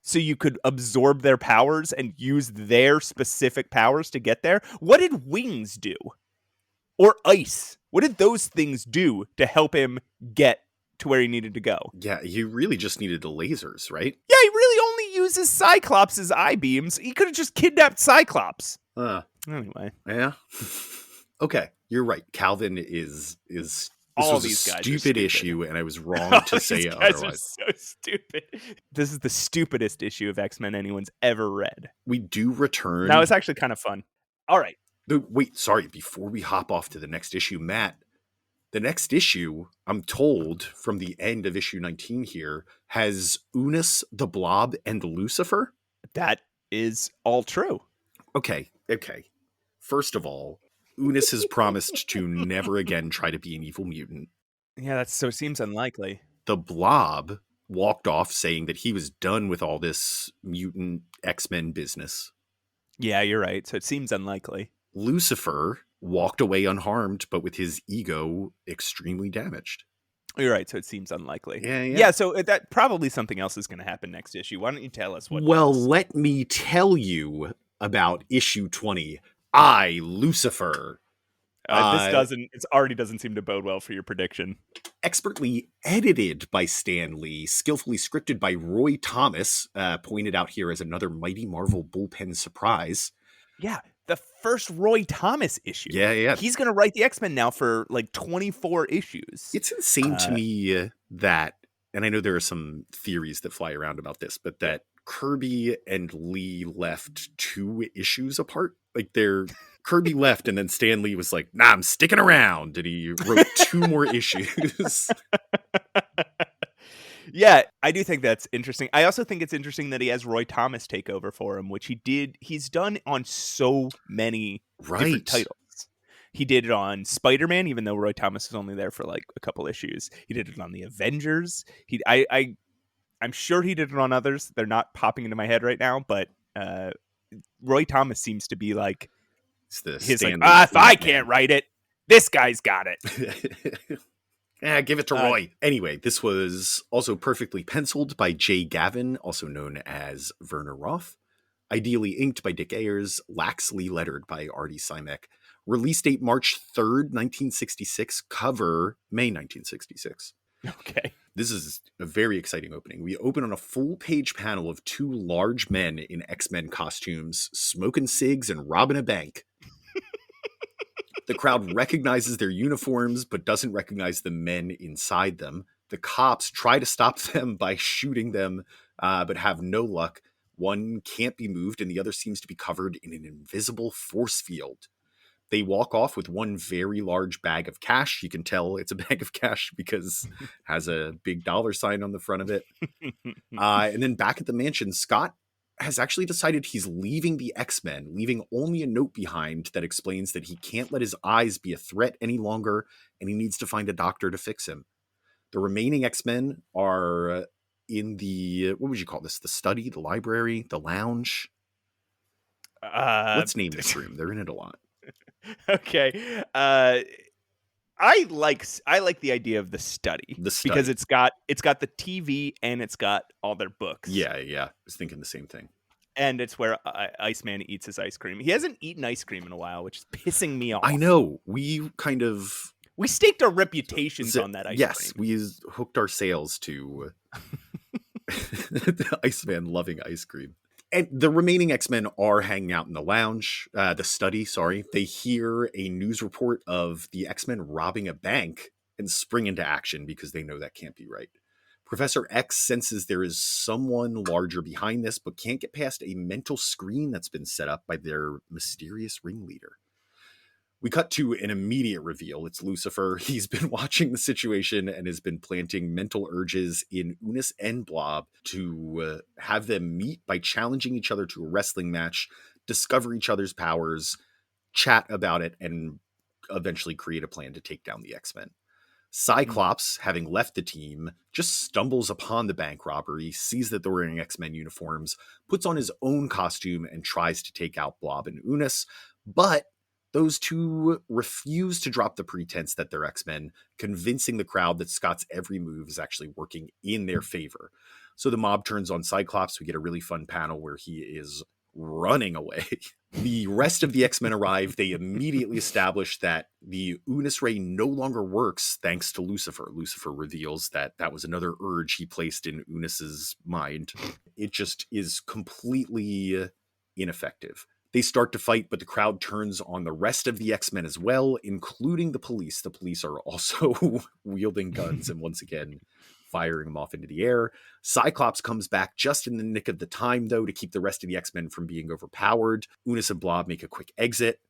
so you could absorb their powers and use their specific powers to get there? What did wings do? Or ice? What did those things do to help him get to where he needed to go? Yeah, he really just needed the lasers, right? Yeah, he really only uses Cyclops' eye beams. He could have just kidnapped Cyclops. Anyway. Yeah. Okay, you're right. Calvin is this all was these a guys stupid issue, and I was wrong to say it otherwise. Are so stupid. This is the stupidest issue of X-Men anyone's ever read. We do return. Now it's actually kind of fun. All right. Wait, sorry. Before we hop off to the next issue, Matt, the next issue, I'm told from the end of issue 19 here, has Unus, the Blob, and Lucifer. That is all true. Okay. First of all, Unus has promised to never again try to be an evil mutant. Yeah, seems unlikely. The Blob walked off saying that he was done with all this mutant X-Men business. Yeah, you're right. So it seems unlikely. Lucifer walked away unharmed, but with his ego extremely damaged. You're right. So it seems unlikely. Yeah. So that probably something else is going to happen next issue. Why don't you tell us what? Well, let me tell you about issue 20. I, Lucifer. It already doesn't seem to bode well for your prediction. Expertly edited by Stan Lee, skillfully scripted by Roy Thomas, pointed out here as another Mighty Marvel bullpen surprise. Yeah, the first Roy Thomas issue. Yeah. He's going to write the X-Men now for like 24 issues. It's insane to me that, and I know there are some theories that fly around about this, but that Kirby and Lee left 2 issues apart. Like Kirby left and then Stan Lee was like, nah, I'm sticking around. And he wrote 2 more issues. Yeah, I do think that's interesting. I also think it's interesting that he has Roy Thomas take over for him, which he's done on so many different titles. He did it on Spider-Man, even though Roy Thomas was only there for like a couple issues. He did it on the Avengers. I'm sure he did it on others. They're not popping into my head right now, but Roy Thomas seems to be like, he's like, if I can't write it, this guy's got it. Give it to Roy. Anyway, this was also perfectly penciled by Jay Gavin, also known as Werner Roth. Ideally inked by Dick Ayers, laxly lettered by Artie Simek. Release date March 3rd, 1966. Cover May 1966. Okay. This is a very exciting opening. We open on a full-page panel of 2 large men in X-Men costumes, smoking cigs and robbing a bank. The crowd recognizes their uniforms, but doesn't recognize the men inside them. The cops try to stop them by shooting them, but have no luck. One can't be moved, and the other seems to be covered in an invisible force field. They walk off with one very large bag of cash. You can tell it's a bag of cash because it has a big dollar sign on the front of it. And then back at the mansion, Scott has actually decided he's leaving the X-Men, leaving only a note behind that explains that he can't let his eyes be a threat any longer, and he needs to find a doctor to fix him. The remaining X-Men are in the, what would you call this? The study, the library, the lounge? Let's name this room. They're in it a lot. Okay. I like the idea of the study. Because it's got the TV and it's got all their books. Yeah. I was thinking the same thing. And it's where Iceman eats his ice cream. He hasn't eaten ice cream in a while, which is pissing me off. I know. We staked our reputations on that ice cream. Yes, we hooked our sails to the Iceman loving ice cream. And the remaining X-Men are hanging out in the lounge, the study, sorry. They hear a news report of the X-Men robbing a bank and spring into action because they know that can't be right. Professor X senses there is someone larger behind this, but can't get past a mental screen that's been set up by their mysterious ringleader. We cut to an immediate reveal. It's Lucifer. He's been watching the situation and has been planting mental urges in Unus and Blob to have them meet by challenging each other to a wrestling match, discover each other's powers, chat about it, and eventually create a plan to take down the X-Men. Cyclops, having left the team, just stumbles upon the bank robbery, sees that they're wearing X-Men uniforms, puts on his own costume, and tries to take out Blob and Unus. But those two refuse to drop the pretense that they're X-Men, convincing the crowd that Scott's every move is actually working in their favor. So the mob turns on Cyclops. We get a really fun panel where he is running away. The rest of the X-Men arrive. They immediately establish that the Unus Ray no longer works thanks to Lucifer. Lucifer reveals that that was another urge he placed in Unus's mind. It just is completely ineffective. They start to fight, but the crowd turns on the rest of the X-Men as well, including the police. The police are also wielding guns and once again firing them off into the air. Cyclops comes back just in the nick of the time, though, to keep the rest of the X-Men from being overpowered. Unus and Blob make a quick exit.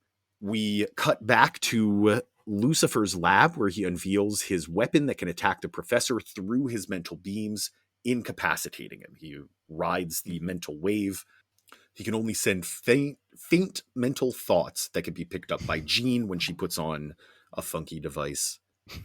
We cut back to Lucifer's lab, where he unveils his weapon that can attack the professor through his mental beams, incapacitating him. He rides the mental wave. He can only send faint mental thoughts that can be picked up by Jean when she puts on a funky device.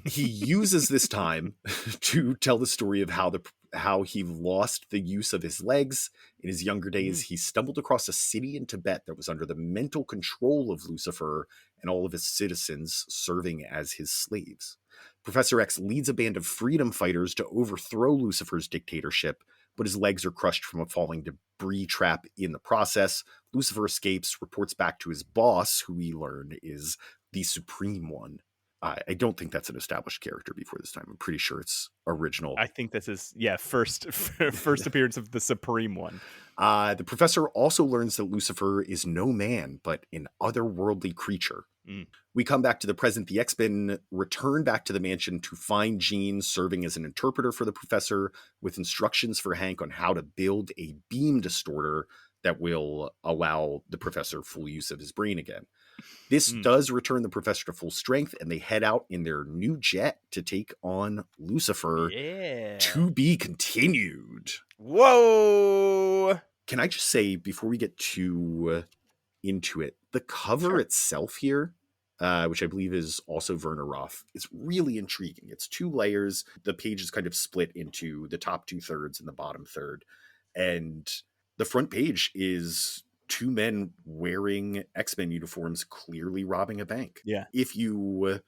He uses this time to tell the story of how he lost the use of his legs. In his younger days, he stumbled across a city in Tibet that was under the mental control of Lucifer and all of his citizens serving as his slaves. Professor X leads a band of freedom fighters to overthrow Lucifer's dictatorship, but his legs are crushed from a falling debris trap in the process. Lucifer escapes, reports back to his boss, who we learn is the Supreme One. I don't think that's an established character before this time. I'm pretty sure it's original. I think this is, first appearance of the Supreme One. The professor also learns that Lucifer is no man, but an otherworldly creature. We come back to the present. The X-Men return back to the mansion to find Jean serving as an interpreter for the professor, with instructions for Hank on how to build a beam distorter that will allow the professor full use of his brain again. This does return the professor to full strength, and they head out in their new jet to take on Lucifer. To be continued. Whoa! Can I just say, before we get too into it, the cover itself here, which I believe is also Werner Roth, is really intriguing. It's 2 layers. The page is kind of split into the top 2/3 and the bottom third. And the front page is 2 men wearing X-Men uniforms clearly robbing a bank. Yeah. If you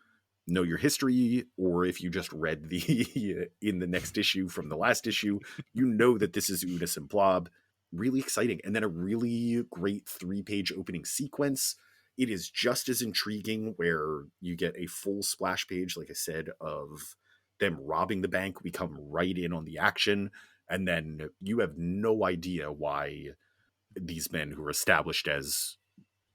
know your history, or if you just read the in the next issue from the last issue, you know that this is Unus and Blob. Really exciting. And then a really great 3-page opening sequence. It is just as intriguing, where you get a full splash page, like I said, of them robbing the bank. We come right in on the action, and then you have no idea why these men who are established as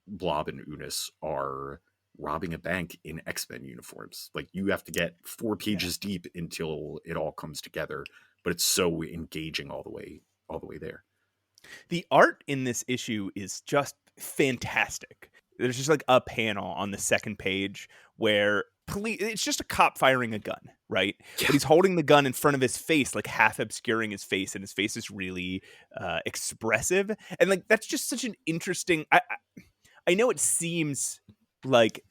Blob and Unus are robbing a bank in X-Men uniforms. Like, you have to get 4 pages deep until it all comes together, but it's so engaging all the way there. The art in this issue is just fantastic. There's just like a panel on the second page where it's just a cop firing a gun, right? Yeah. But he's holding the gun in front of his face, like half obscuring his face, and his face is really expressive. And like, that's just such an interesting. I know it seems like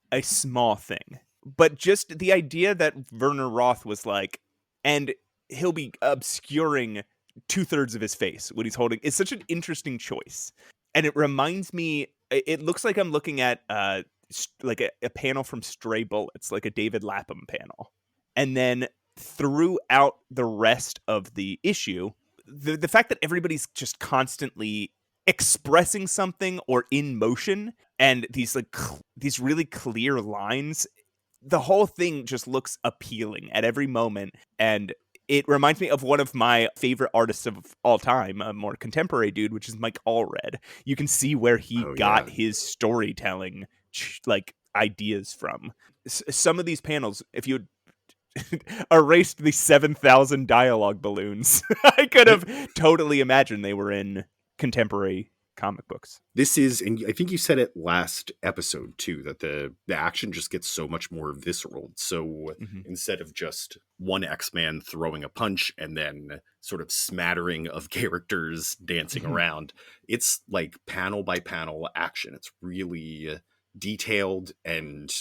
a small thing, but just the idea that Werner Roth was like, and he'll be obscuring 2/3 of his face when he's holding, is such an interesting choice. And it reminds me, it looks like I'm looking at like a panel from Stray Bullets, like a David Lapham panel. And then throughout the rest of the issue, the fact that everybody's just constantly expressing something or in motion, and these like these really clear lines, the whole thing just looks appealing at every moment. And it reminds me of one of my favorite artists of all time, a more contemporary dude, which is Mike Allred. You can see where he got his storytelling like ideas from. Some of these panels, if you erased the 7,000 dialogue balloons, I could have totally imagined they were in contemporary comic books. This is, and I think you said it last episode too, that the action just gets so much more visceral. So instead of just one X-Man throwing a punch and then sort of smattering of characters dancing around, it's like panel by panel action. It's really detailed. And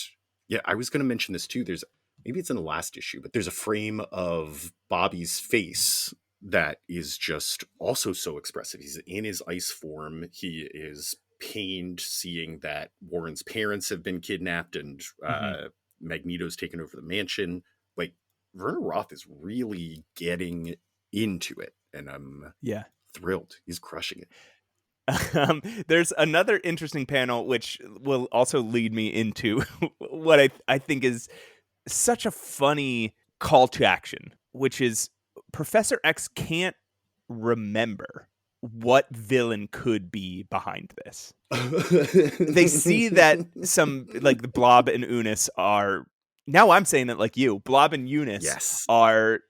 yeah, I was going to mention this too. There's maybe it's in the last issue, but there's a frame of Bobby's face that is just also so expressive. He's in his ice form. He is pained seeing that Warren's parents have been kidnapped and Magneto's taken over the mansion. Like, Werner Roth is really getting into it, and I'm thrilled. He's crushing it. There's another interesting panel which will also lead me into what I think is such a funny call to action, which is Professor X can't remember what villain could be behind this. They see that some, like, the Blob and Eunice are, now I'm saying it like you, Blob and Eunice are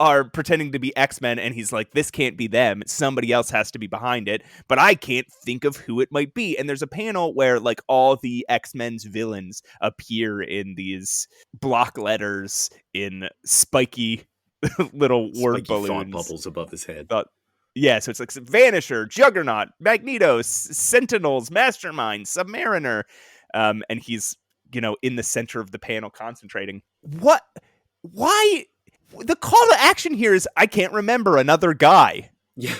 are pretending to be X-Men, and he's like, this can't be them, somebody else has to be behind it, but I can't think of who it might be. And there's a panel where, like, all the X-Men's villains appear in these block letters in spiky little word balloons, thought bubbles above his head. Yeah, so it's like Vanisher, Juggernaut, Magneto, Sentinels, Mastermind, Submariner, and he's, you know, in the center of the panel concentrating. What? Why? The call to action here is, I can't remember another guy. Yeah.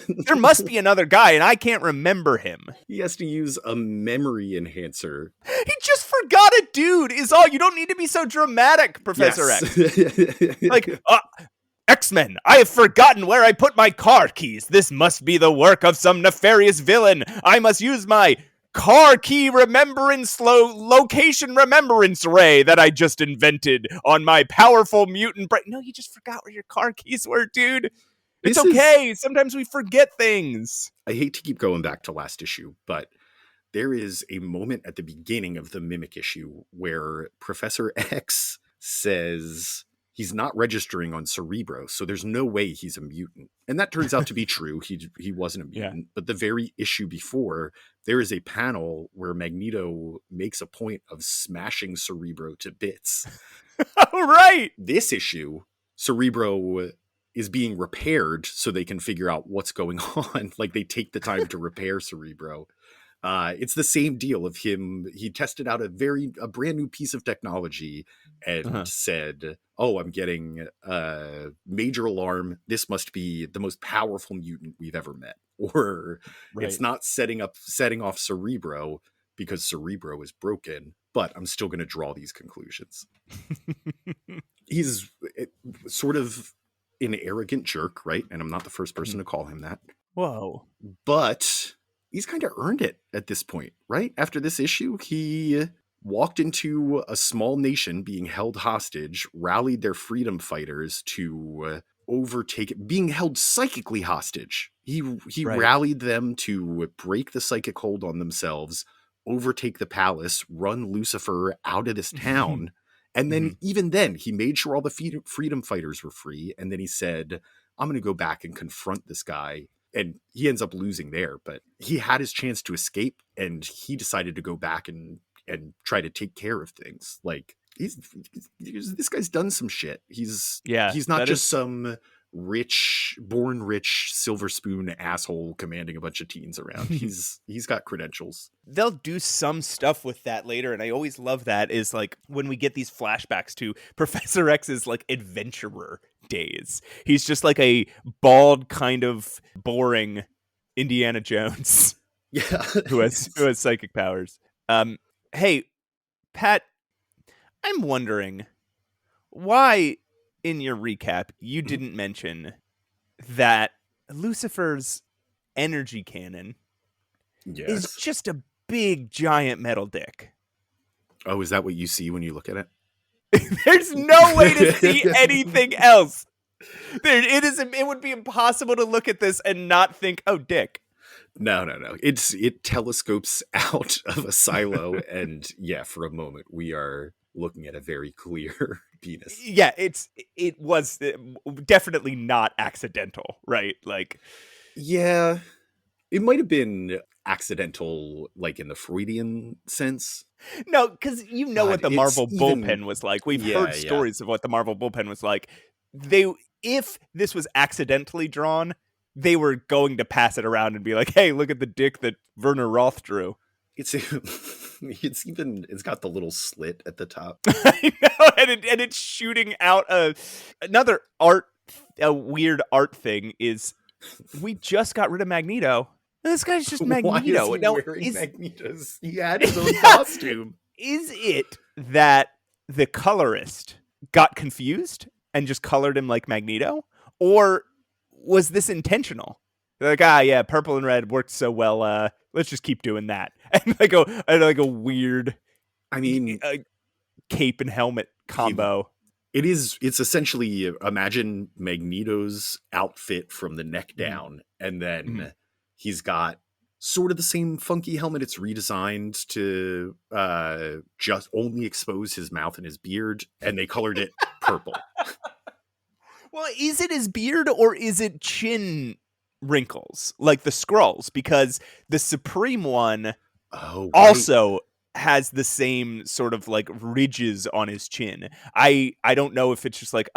There must be another guy, and I can't remember him. He has to use a memory enhancer. He just forgot a dude, is all. You don't need to be so dramatic, Professor X. Like, X-Men, I have forgotten where I put my car keys. This must be the work of some nefarious villain. I must use my car key remembrance location remembrance ray that I just invented on my powerful mutant brain. No, you just forgot where your car keys were, dude. It's okay. Sometimes we forget things. I hate to keep going back to last issue, but there is a moment at the beginning of the Mimic issue where Professor X says he's not registering on Cerebro, so there's no way he's a mutant. And that turns out to be true. He wasn't a mutant. But the very issue before, there is a panel where Magneto makes a point of smashing Cerebro to bits. Right. This issue, Cerebro is being repaired so they can figure out what's going on. Like, they take the time to repair Cerebro. It's the same deal of him. He tested out a brand new piece of technology and said, oh, I'm getting a major alarm. This must be the most powerful mutant we've ever met. Or it's not setting off Cerebro because Cerebro is broken, but I'm still going to draw these conclusions. He's sort of an arrogant jerk, right? And I'm not the first person to call him that. Whoa. But he's kind of earned it at this point, right? After this issue, he walked into a small nation being held hostage, rallied their freedom fighters to overtake it, being held psychically hostage. He rallied them to break the psychic hold on themselves, overtake the palace, run Lucifer out of this town. And then even then, he made sure all the freedom fighters were free. And then he said, I'm going to go back and confront this guy. And he ends up losing there. But he had his chance to escape, and he decided to go back and try to take care of things. Like, this guy's done some shit. He's not just some born rich silver spoon asshole commanding a bunch of teens around. He's got credentials. They'll do some stuff with that later, and I always love that, is like when we get these flashbacks to Professor X's like adventurer days. He's just like a bald, kind of boring Indiana Jones. Yeah. who has psychic powers. Hey, Pat, I'm wondering why in your recap you didn't mention that Lucifer's energy cannon is just a big giant metal dick. Oh, is that what you see when you look at it? There's no way to see anything else. It would be impossible to look at this and not think, oh, dick. No. It telescopes out of a silo, and for a moment we are looking at a very clear penis. Yeah, it was definitely not accidental, right? Like, yeah, it might have been accidental, like in the Freudian sense. No, because what the Marvel bullpen was like. We've heard stories of what the Marvel bullpen was like. If this was accidentally drawn, they were going to pass it around and be like, hey, look at the dick that Werner Roth drew. It's It's got the little slit at the top. I know, and it's shooting out another a weird art thing is we just got rid of Magneto. This guy's just Magneto. Why is he now, wearing Magneto's? He had his own costume. Is it that the colorist got confused and just colored him like Magneto? Or was this intentional? They're like, yeah, purple and red worked so well. Let's just keep doing that. And like a weird, cape and helmet combo. It's essentially, imagine Magneto's outfit from the neck down, and then he's got sort of the same funky helmet. It's redesigned to just only expose his mouth and his beard, and they colored it purple. Well, is it his beard or is it chin wrinkles like the Skrulls? Because the Supreme one also has the same sort of like ridges on his chin. I don't know if it's just like,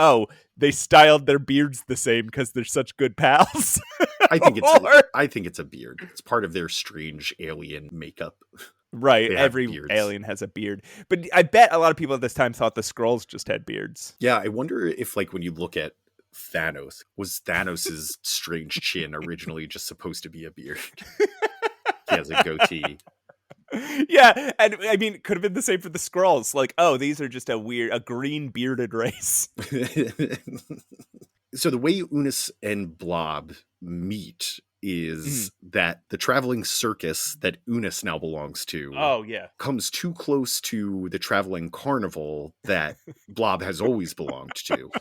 they styled their beards the same because they're such good pals. I think it's a beard. It's part of their strange alien makeup. Right. Every alien has a beard. But I bet a lot of people at this time thought the Skrulls just had beards. Yeah, I wonder if, like, when you look at Thanos, was Thanos's strange chin originally just supposed to be a beard? He has a goatee. Yeah, and I mean, could have been the same for the Skrulls. Like, these are just a green bearded race. So the way Unus and Blob meet is that the traveling circus that Unus now belongs to comes too close to the traveling carnival that Blob has always belonged to.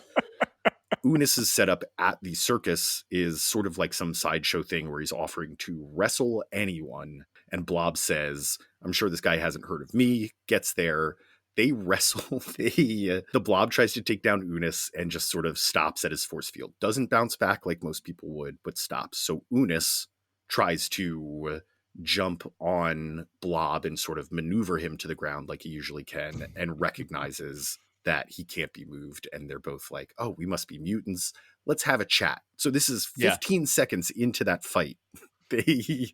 Unus's setup at the circus is sort of like some sideshow thing where he's offering to wrestle anyone. And Blob says, I'm sure this guy hasn't heard of me, gets there. They wrestle. The Blob tries to take down Unus and just sort of stops at his force field. Doesn't bounce back like most people would, but stops. So Unus tries to jump on Blob and sort of maneuver him to the ground like he usually can, and recognizes that he can't be moved. And they're both like, we must be mutants. Let's have a chat. So this is 15 seconds into that fight. They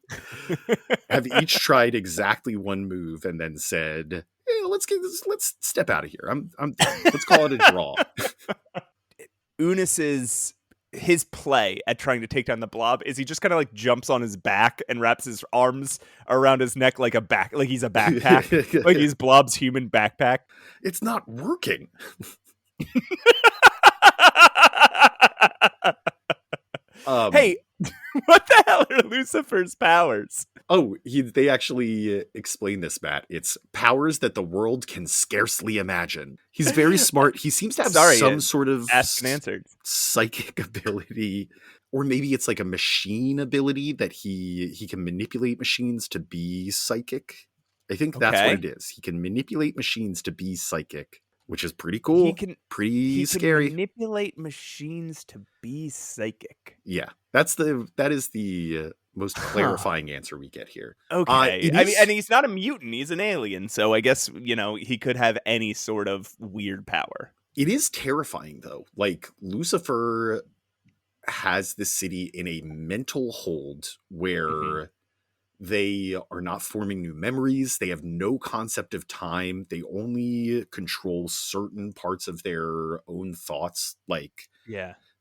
have each tried exactly one move and then said, let's step out of here. I'm done. Let's call it a draw. His play at trying to take down the Blob is he just kind of like jumps on his back and wraps his arms around his neck like he's a backpack, like he's Blob's human backpack. It's not working. Hey, what the hell are Lucifer's powers? They actually explain this, Matt. It's powers that the world can scarcely imagine. He's very smart. He seems to have some sort of asked and answered psychic ability, or maybe it's like a machine ability that he can manipulate machines to be psychic. I think that's what it is. He can manipulate machines to be psychic, which is pretty cool. Pretty scary. Can manipulate machines to be psychic. Yeah, that is the most clarifying answer we get here. Okay. And he's not a mutant, he's an alien, so I guess, he could have any sort of weird power. It is terrifying though. Like, Lucifer has this city in a mental hold where they are not forming new memories. They have no concept of time. They only control certain parts of their own thoughts. Like,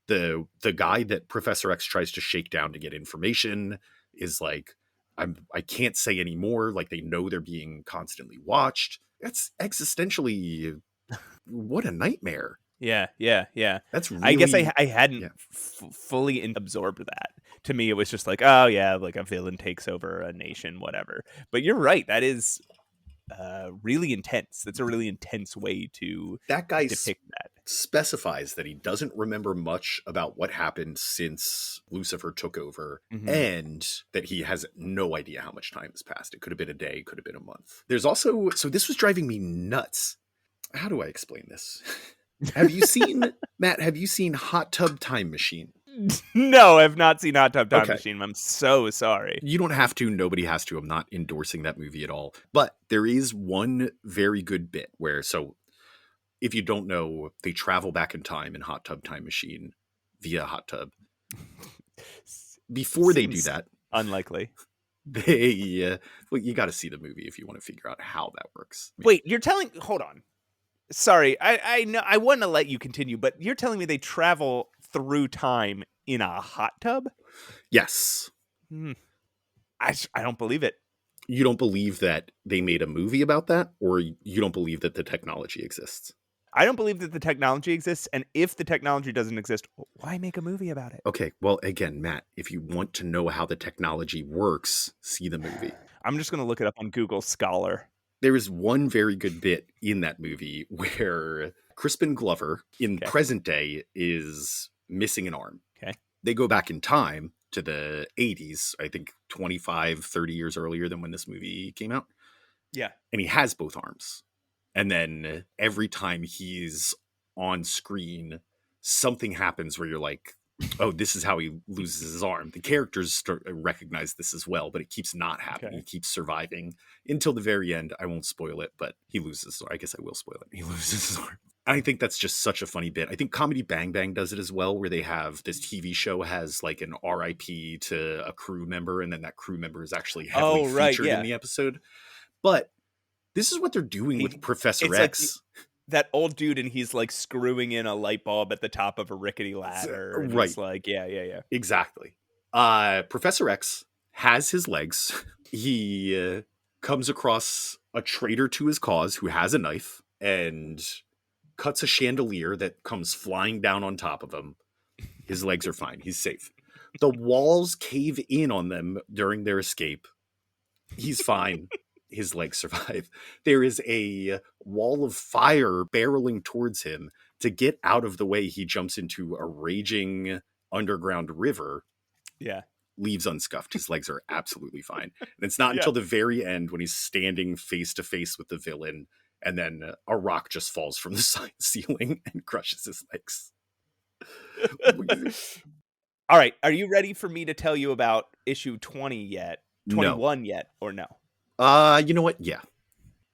the guy that Professor X tries to shake down to get information is like, I can't say anymore. Like, they know they're being constantly watched. That's existentially, what a nightmare. Yeah. That's really, I guess I hadn't fully absorbed that. To me, it was just like, like a villain takes over a nation, whatever. But you're right. That is really intense. That's a really intense way to depict that. Specifies that he doesn't remember much about what happened since Lucifer took over, and that he has no idea how much time has passed. It could have been a day, could have been a month. There's also, so this was driving me nuts. How do I explain this? Matt, have you seen Hot Tub Time Machine? No, I've not seen Hot Tub Time Machine. I'm so sorry. You don't have to. Nobody has to. I'm not endorsing that movie at all. But there is one very good bit where, so if you don't know, they travel back in time in Hot Tub Time Machine via hot tub. Before they do that, unlikely. Well, you got to see the movie if you want to figure out how that works. I mean, Wait, you're telling? Hold on. Sorry, I know I want to let you continue, but you're telling me they travel through time in a hot tub? yes. Hmm. I don't believe it. You don't believe that they made a movie about that, or you don't believe that the technology exists? I don't believe that the technology exists, and if the technology doesn't exist, why make a movie about it? Okay, well, again, Matt, if you want to know how the technology works, see the movie. I'm just going to look it up on Google Scholar. There is one very good bit in that movie where Crispin Glover in Okay. present day is missing an arm. Okay. They go back in time to the 80s, I think 25, 30 years earlier than when this movie came out. Yeah. And he has both arms. And then every time he's on screen, something happens where you're like, oh, this is how he loses his arm. The characters start to recognize this as well, but it keeps not happening. Okay. He keeps surviving until the very end. I won't spoil it, but he loses. I guess I will spoil it. He loses his arm. I think that's just such a funny bit. I think Comedy Bang Bang does it as well, where they have this TV show has like an RIP to a crew member, and then that crew member is actually heavily featured in the episode. But this is what they're doing with Professor X. Like that old dude, and he's like screwing in a light bulb at the top of a rickety ladder. Right. It's like, yeah. Exactly. Professor X has his legs. He comes across a traitor to his cause who has a knife and cuts a chandelier that comes flying down on top of him. His legs are fine. He's safe. The walls cave in on them during their escape. He's fine. His legs survive. There is a wall of fire barreling towards him. To get out of the way, he jumps into a raging underground river. Yeah. Leaves unscuffed. His legs are absolutely fine. And it's not until the very end when he's standing face to face with the villain, and then a rock just falls from the ceiling and crushes his legs. All right. Are you ready for me to tell you about issue 20 yet? 21 yet, or no? You know what? Yeah.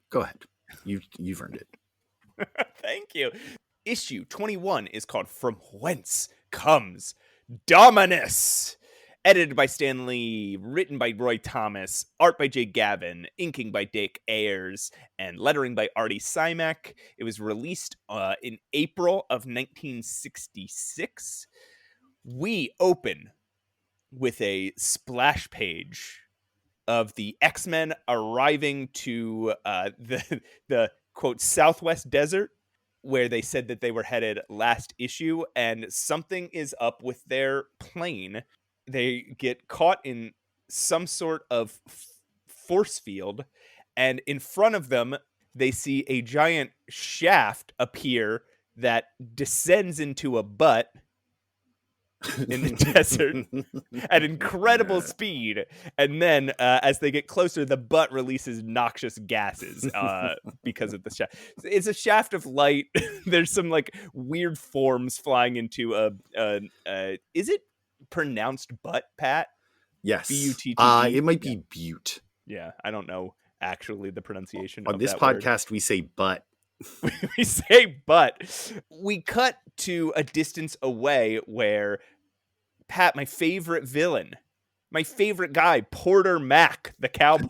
Go ahead. You've earned it. Thank you. Issue 21 is called From Whence Comes Dominus. Edited by Stan Lee, written by Roy Thomas, art by Jay Gavin, inking by Dick Ayers, and lettering by Artie Simek. It was released in April of 1966. We open with a splash page of the X-Men arriving to the quote Southwest Desert, where they said that they were headed last issue, and something is up with their plane. They get caught in some sort of force field, and in front of them, they see a giant shaft appear that descends into a butt in the desert at incredible speed, and then as they get closer, the butt releases noxious gases because of the shaft. It's a shaft of light. There's some like weird forms flying into is it pronounced butt, Pat? Yes. B-U-T-T-E? It might be Butte. Yeah, I don't know actually the pronunciation on of this that podcast word. We say butt. We say butt. We cut to a distance away where Pat, my favorite villain, my favorite guy, Porter Mack, the cowboy,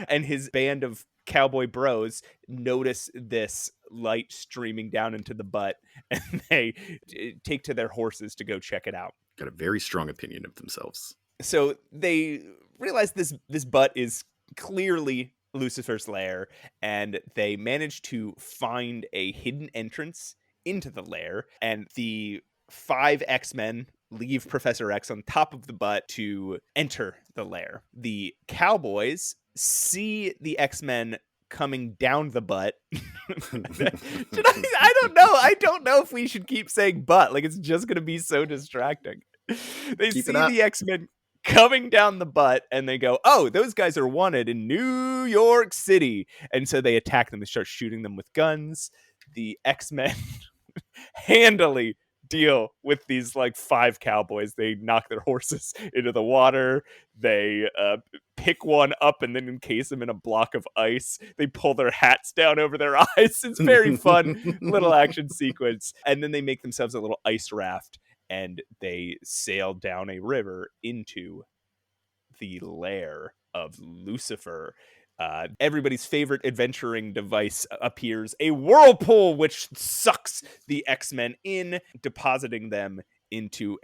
and his band of cowboy bros notice this light streaming down into the butt, and they take to their horses to go check it out. Got a very strong opinion of themselves. So they realize this butt is clearly Lucifer's lair, and they manage to find a hidden entrance into the lair, and the 5 X-Men leave Professor X on top of the butt to enter the lair. The cowboys see the X-Men coming down the butt. I don't know if we should keep saying butt. Like, it's just going to be so distracting. They see the X-Men coming down the butt, and they go, oh, those guys are wanted in New York City. And so they attack them. They start shooting them with guns. The X-Men handily deal with these like 5 cowboys. They knock their horses into the water. They pick one up and then encase them in a block of ice. They pull their hats down over their eyes. It's very fun little action sequence. And then they make themselves a little ice raft, and they sail down a river into the lair of Lucifer. Everybody's favorite adventuring device appears, a whirlpool which sucks the X-Men in, depositing them into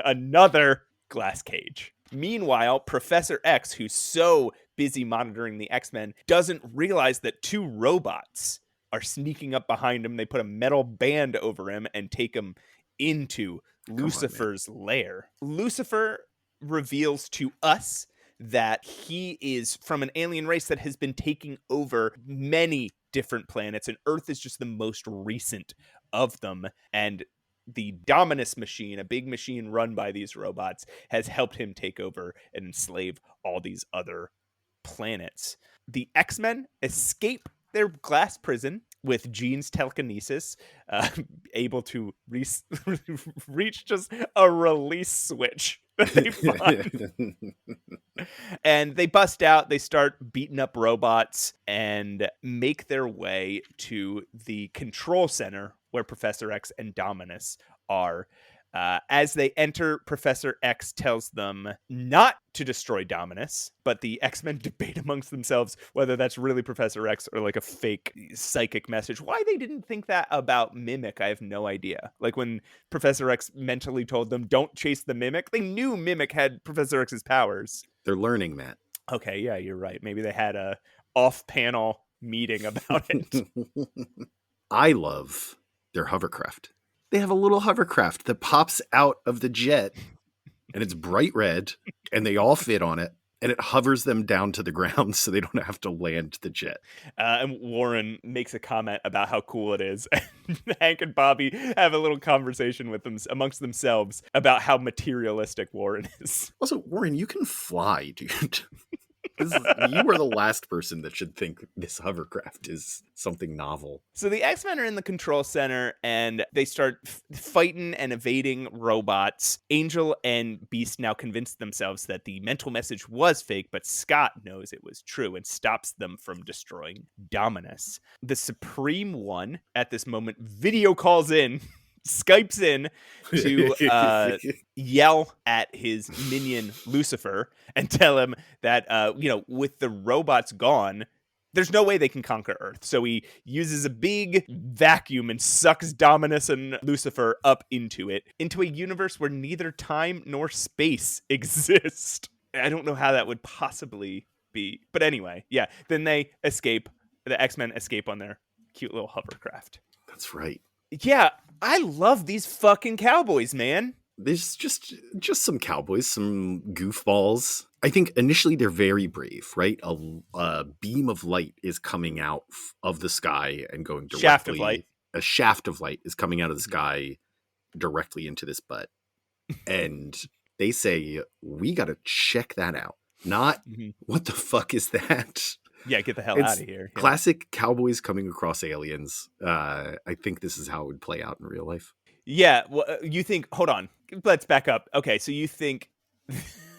another glass cage. Meanwhile, Professor X, who's so busy monitoring the X-Men, doesn't realize that two robots are sneaking up behind him. They put a metal band over him and take him into Lucifer's lair. Lucifer reveals to us that he is from an alien race that has been taking over many different planets, and Earth is just the most recent of them. And the Dominus machine, a big machine run by these robots, has helped him take over and enslave all these other planets. The X-Men escape their glass prison with Jean's telekinesis, able to reach just a release switch that they find. And they bust out, they start beating up robots and make their way to the control center where Professor X and Dominus are. As they enter, Professor X tells them not to destroy Dominus, but the X-Men debate amongst themselves whether that's really Professor X or like a fake psychic message. Why they didn't think that about Mimic, I have no idea. Like when Professor X mentally told them, don't chase the Mimic, they knew Mimic had Professor X's powers. They're learning that. Okay, yeah, you're right. Maybe they had a off-panel meeting about it. I love their hovercraft. They have a little hovercraft that pops out of the jet, and it's bright red, and they all fit on it, and it hovers them down to the ground so they don't have to land the jet. And Warren makes a comment about how cool it is. And Hank and Bobby have a little conversation with them amongst themselves about how materialistic Warren is. Also, Warren, you can fly, dude. You are the last person that should think this hovercraft is something novel. So the X-Men are in the control center and they start fighting and evading robots. Angel and Beast now convince themselves that the mental message was fake, but Scott knows it was true and stops them from destroying Dominus. The Supreme One at this moment video calls in, Skypes in to yell at his minion Lucifer and tell him that, with the robots gone, there's no way they can conquer Earth. So he uses a big vacuum and sucks Dominus and Lucifer up into it, into a universe where neither time nor space exist. I don't know how that would possibly be. But anyway, yeah, then they escape. The X-Men escape on their cute little hovercraft. That's right. Yeah, I love these fucking cowboys, man. There's just some cowboys, some goofballs. I think initially they're very brave, right? A beam of light is coming out of the sky and going directly. Shaft of light. A shaft of light is coming out of the sky directly into this butt. And they say, we got to check that out. Not, what the fuck is that? Yeah, get the hell out of here. Yeah. Classic cowboys coming across aliens. I think this is how it would play out in real life. Yeah, well, you think, hold on, let's back up. Okay, so you think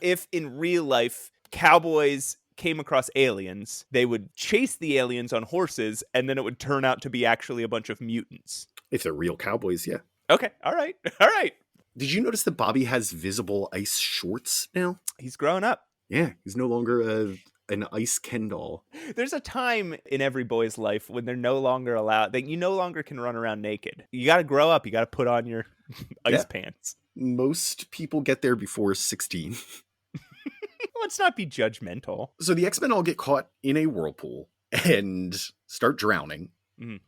if in real life cowboys came across aliens, they would chase the aliens on horses, and then it would turn out to be actually a bunch of mutants. If they're real cowboys, yeah. Okay, all right. Did you notice that Bobby has visible ice shorts now? He's grown up. Yeah, he's no longer an ice Ken doll. There's a time in every boy's life when they're no longer allowed, that you no longer can run around naked. You got to grow up. You got to put on your ice pants. Most people get there before 16. Let's not be judgmental. So the X-Men all get caught in a whirlpool and start drowning.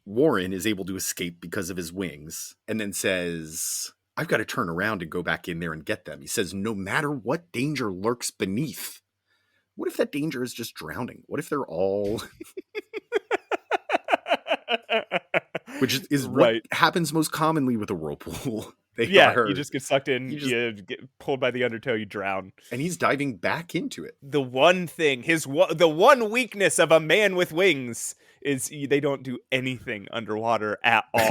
Warren is able to escape because of his wings and then says, I've got to turn around and go back in there and get them. He says, no matter what danger lurks beneath. What if that danger is just drowning? What if they're all... Which is right. What happens most commonly with a whirlpool. You just get sucked in, you get pulled by the undertow, you drown. And he's diving back into it. The one thing, the one weakness of a man with wings is they don't do anything underwater at all.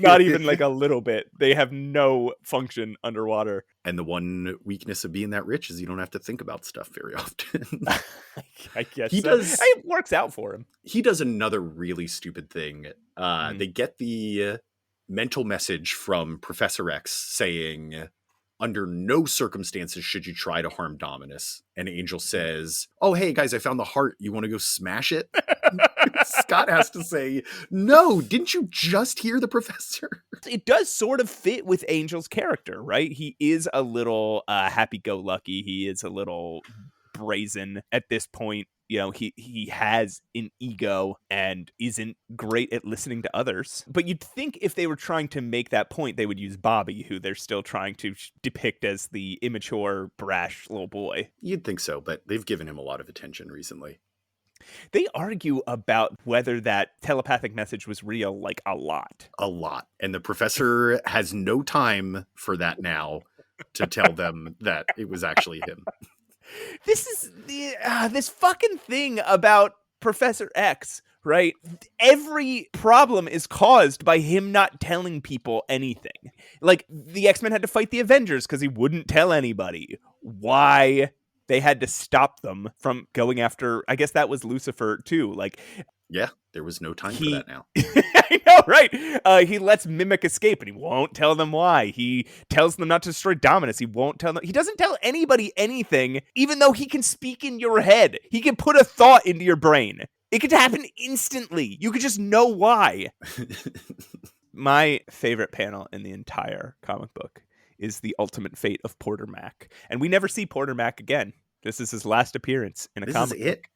Not even like a little bit. They have no function underwater. And the one weakness of being that rich is you don't have to think about stuff very often. I guess it works out for him. He does another really stupid thing. They get the mental message from Professor X saying, under no circumstances should you try to harm Dominus. And Angel says, oh, hey, guys, I found the heart. You want to go smash it? Scott has to say, no, didn't you just hear the professor? It does sort of fit with Angel's character, right? He is a little happy-go-lucky. He is a little brazen at this point. You know, he has an ego and isn't great at listening to others. But you'd think if they were trying to make that point, they would use Bobby, who they're still trying to depict as the immature, brash little boy. You'd think so, but they've given him a lot of attention recently. They argue about whether that telepathic message was real, like, a lot. A lot. And the professor has no time for that now to tell them that it was actually him. This is this fucking thing about Professor X, right? Every problem is caused by him not telling people anything. Like, the X-Men had to fight the Avengers because he wouldn't tell anybody. Why? They had to stop them from going after, I guess that was Lucifer too. Like, yeah, there was no time for that now. I know, right? He lets Mimic escape and he won't tell them why. He tells them not to destroy Dominus. He won't tell them. He doesn't tell anybody anything, even though he can speak in your head. He can put a thought into your brain. It could happen instantly. You could just know why. My favorite panel in the entire comic book is the ultimate fate of Porter Mack. And we never see Porter Mack again. This is his last appearance in a comic book.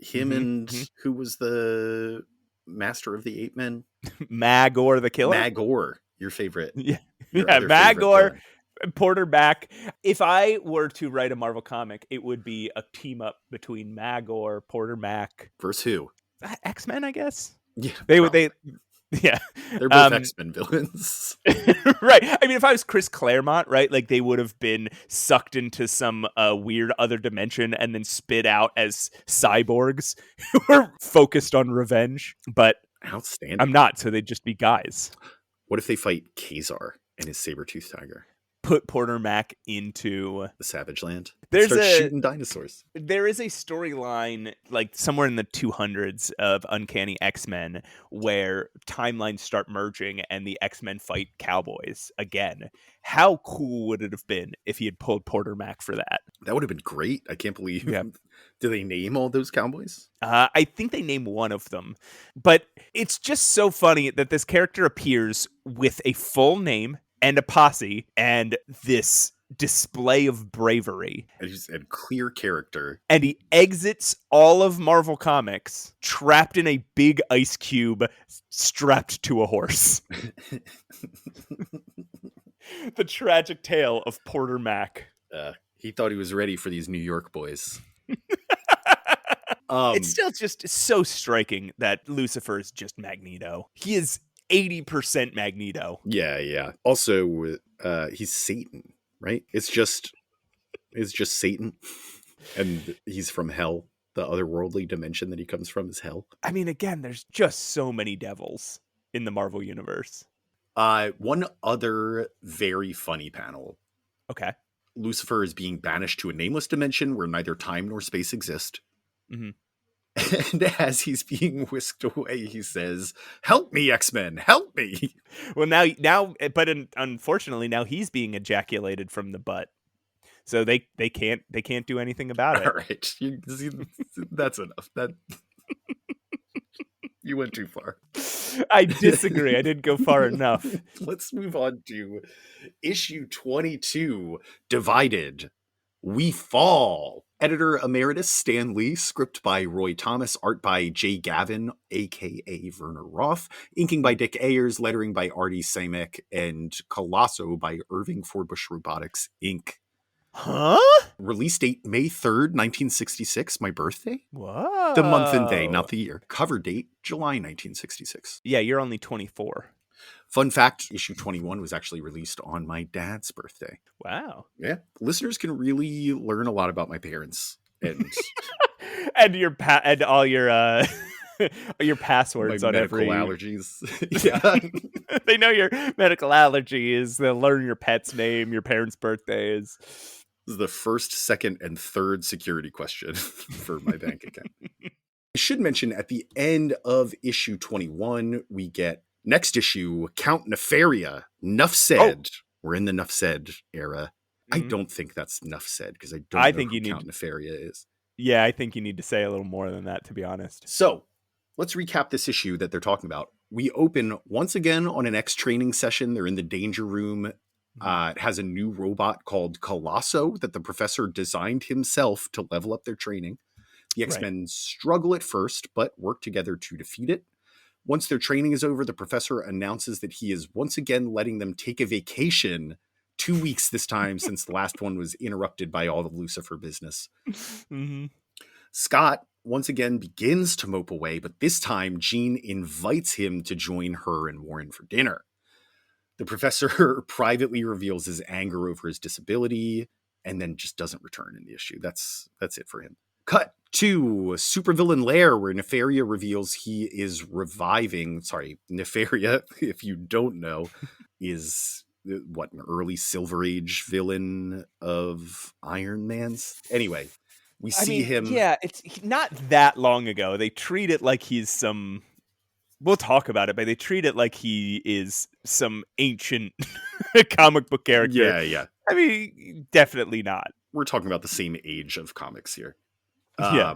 Him and who was the master of the 8 Men? Magor the Killer. Magor, your favorite. Yeah, Magor, Porter Mack. If I were to write a Marvel comic, it would be a team up between Magor, Porter Mack. Versus who? X-Men, I guess. Yeah, yeah, they're both X-Men villains. Right. I mean, if I was Chris Claremont, right, like they would have been sucked into some weird other dimension and then spit out as cyborgs who were focused on revenge. But outstanding. I'm not, so they'd just be guys. What if they fight Kazar and his saber-toothed tiger? Put Porter Mack into the Savage Land. Start shooting dinosaurs. There is a storyline like somewhere in the 200s of Uncanny X-Men where timelines start merging and the X-Men fight cowboys again. How cool would it have been if he had pulled Porter Mack for that? That would have been great. I can't believe. Yeah. Do they name all those cowboys? I think they name one of them. But it's just so funny that this character appears with a full name and a posse and this display of bravery and clear character, and he exits all of Marvel Comics trapped in a big ice cube strapped to a horse. The tragic tale of Porter Mack. He thought he was ready for these New York boys. It's still just so striking that Lucifer is just Magneto. He is 80% Magneto. Yeah. Also, he's Satan, right? It's just Satan, and he's from hell. The otherworldly dimension that he comes from is hell. I mean, again, there's just so many devils in the Marvel universe. One other very funny panel. Okay. Lucifer is being banished to a nameless dimension where neither time nor space exist. Mm-hmm. And as he's being whisked away, he says, "Help me, X-Men, help me." Well, but unfortunately, now he's being ejaculated from the butt, so they can't do anything about it. All right, that's enough. That you went too far. I disagree. I didn't go far enough. Let's move on to issue 22. Divided, we fall. Editor Emeritus Stan Lee, script by Roy Thomas, art by Jay Gavin, a.k.a. Werner Roth, inking by Dick Ayers, lettering by Artie Simek, and Colosso by Irving Forbush Robotics, Inc. Huh? Release date May 3rd, 1966, my birthday? Whoa. The month and day, not the year. Cover date, July 1966. Yeah, you're only 24. Fun fact, issue 21 was actually released on my dad's birthday. Wow. Yeah. Listeners can really learn a lot about my parents. And and all your your passwords my on medical every allergies. Yeah. They know your medical allergies. They'll learn your pet's name, your parents' birthdays. This is the first, second, and third security question for my bank account. I should mention at the end of issue 21, we get next issue, Count Nefaria. Nuff said. Oh. We're in the Nuff said era. I don't think that's enough said, because I don't I know think who you need Count Nefaria is. Yeah, I think you need to say a little more than that, to be honest. So let's recap this issue that they're talking about. We open once again on an X training session. They're in the danger room. It has a new robot called Colosso that the professor designed himself to level up their training. The X-Men struggle at first, but work together to defeat it. Once their training is over, the professor announces that he is once again letting them take a vacation, 2 weeks this time, since the last one was interrupted by all the Lucifer business. Scott once again begins to mope away, but this time Jean invites him to join her and Warren for dinner. The professor privately reveals his anger over his disability and then just doesn't return in the issue. That's it for him. Cut to Supervillain Lair, where Nefaria reveals he is reviving. Sorry, Nefaria, if you don't know, is an early Silver Age villain of Iron Man's. Anyway, we see him. Yeah, it's not that long ago. They treat it like he's some. We'll talk about it, but they treat it like he is some ancient comic book character. Yeah. I mean, definitely not. We're talking about the same age of comics here. Yeah.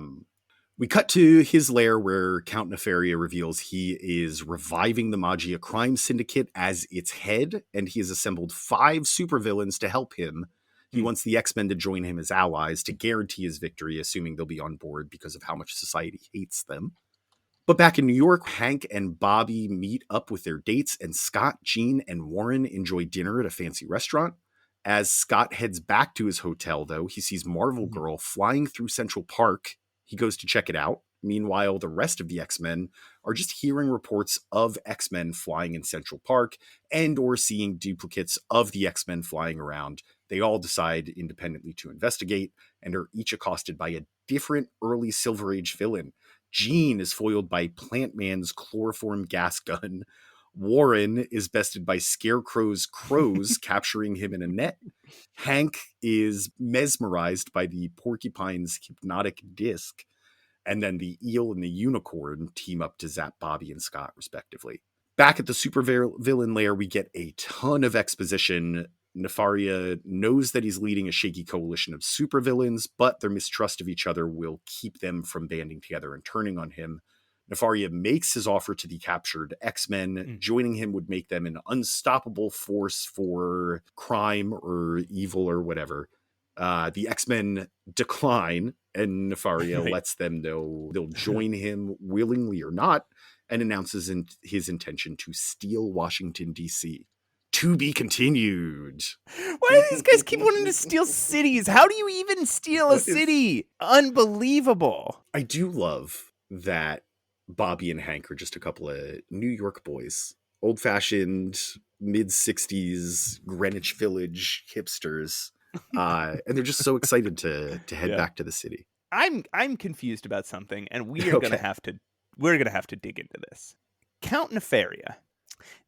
We cut to his lair, where Count Nefaria reveals he is reviving the Magia crime syndicate as its head, and he has assembled 5 supervillains to help him. He wants the X-Men to join him as allies to guarantee his victory, assuming they'll be on board because of how much society hates them. But back in New York, Hank and Bobby meet up with their dates, and Scott, Jean, and Warren enjoy dinner at a fancy restaurant. As Scott heads back to his hotel, though, he sees Marvel Girl flying through Central Park. He goes to check it out. Meanwhile, the rest of the X-Men are just hearing reports of X-Men flying in Central Park and or seeing duplicates of the X-Men flying around. They all decide independently to investigate and are each accosted by a different early Silver Age villain. Jean is foiled by Plant Man's chloroform gas gun. Warren is bested by Scarecrow's crows capturing him in a net. Hank is mesmerized by the porcupine's hypnotic disc. And then the eel and the unicorn team up to zap Bobby and Scott, respectively. Back at the supervillain lair, we get a ton of exposition. Nefaria knows that he's leading a shaky coalition of supervillains, but their mistrust of each other will keep them from banding together and turning on him. Nefaria makes his offer to the captured X-Men. Joining him would make them an unstoppable force for crime or evil or whatever. The X-Men decline, and Nefaria lets them know they'll join him willingly or not, and announces his intention to steal Washington, D.C. To be continued. Why do these guys keep wanting to steal cities? How do you even steal a city? Unbelievable. I do love that Bobby and Hank are just a couple of New York boys. Old-fashioned, mid-60s Greenwich Village hipsters. And they're just so excited to head back to the city. I'm confused about something, and we are gonna have to dig into this. Count Nefaria.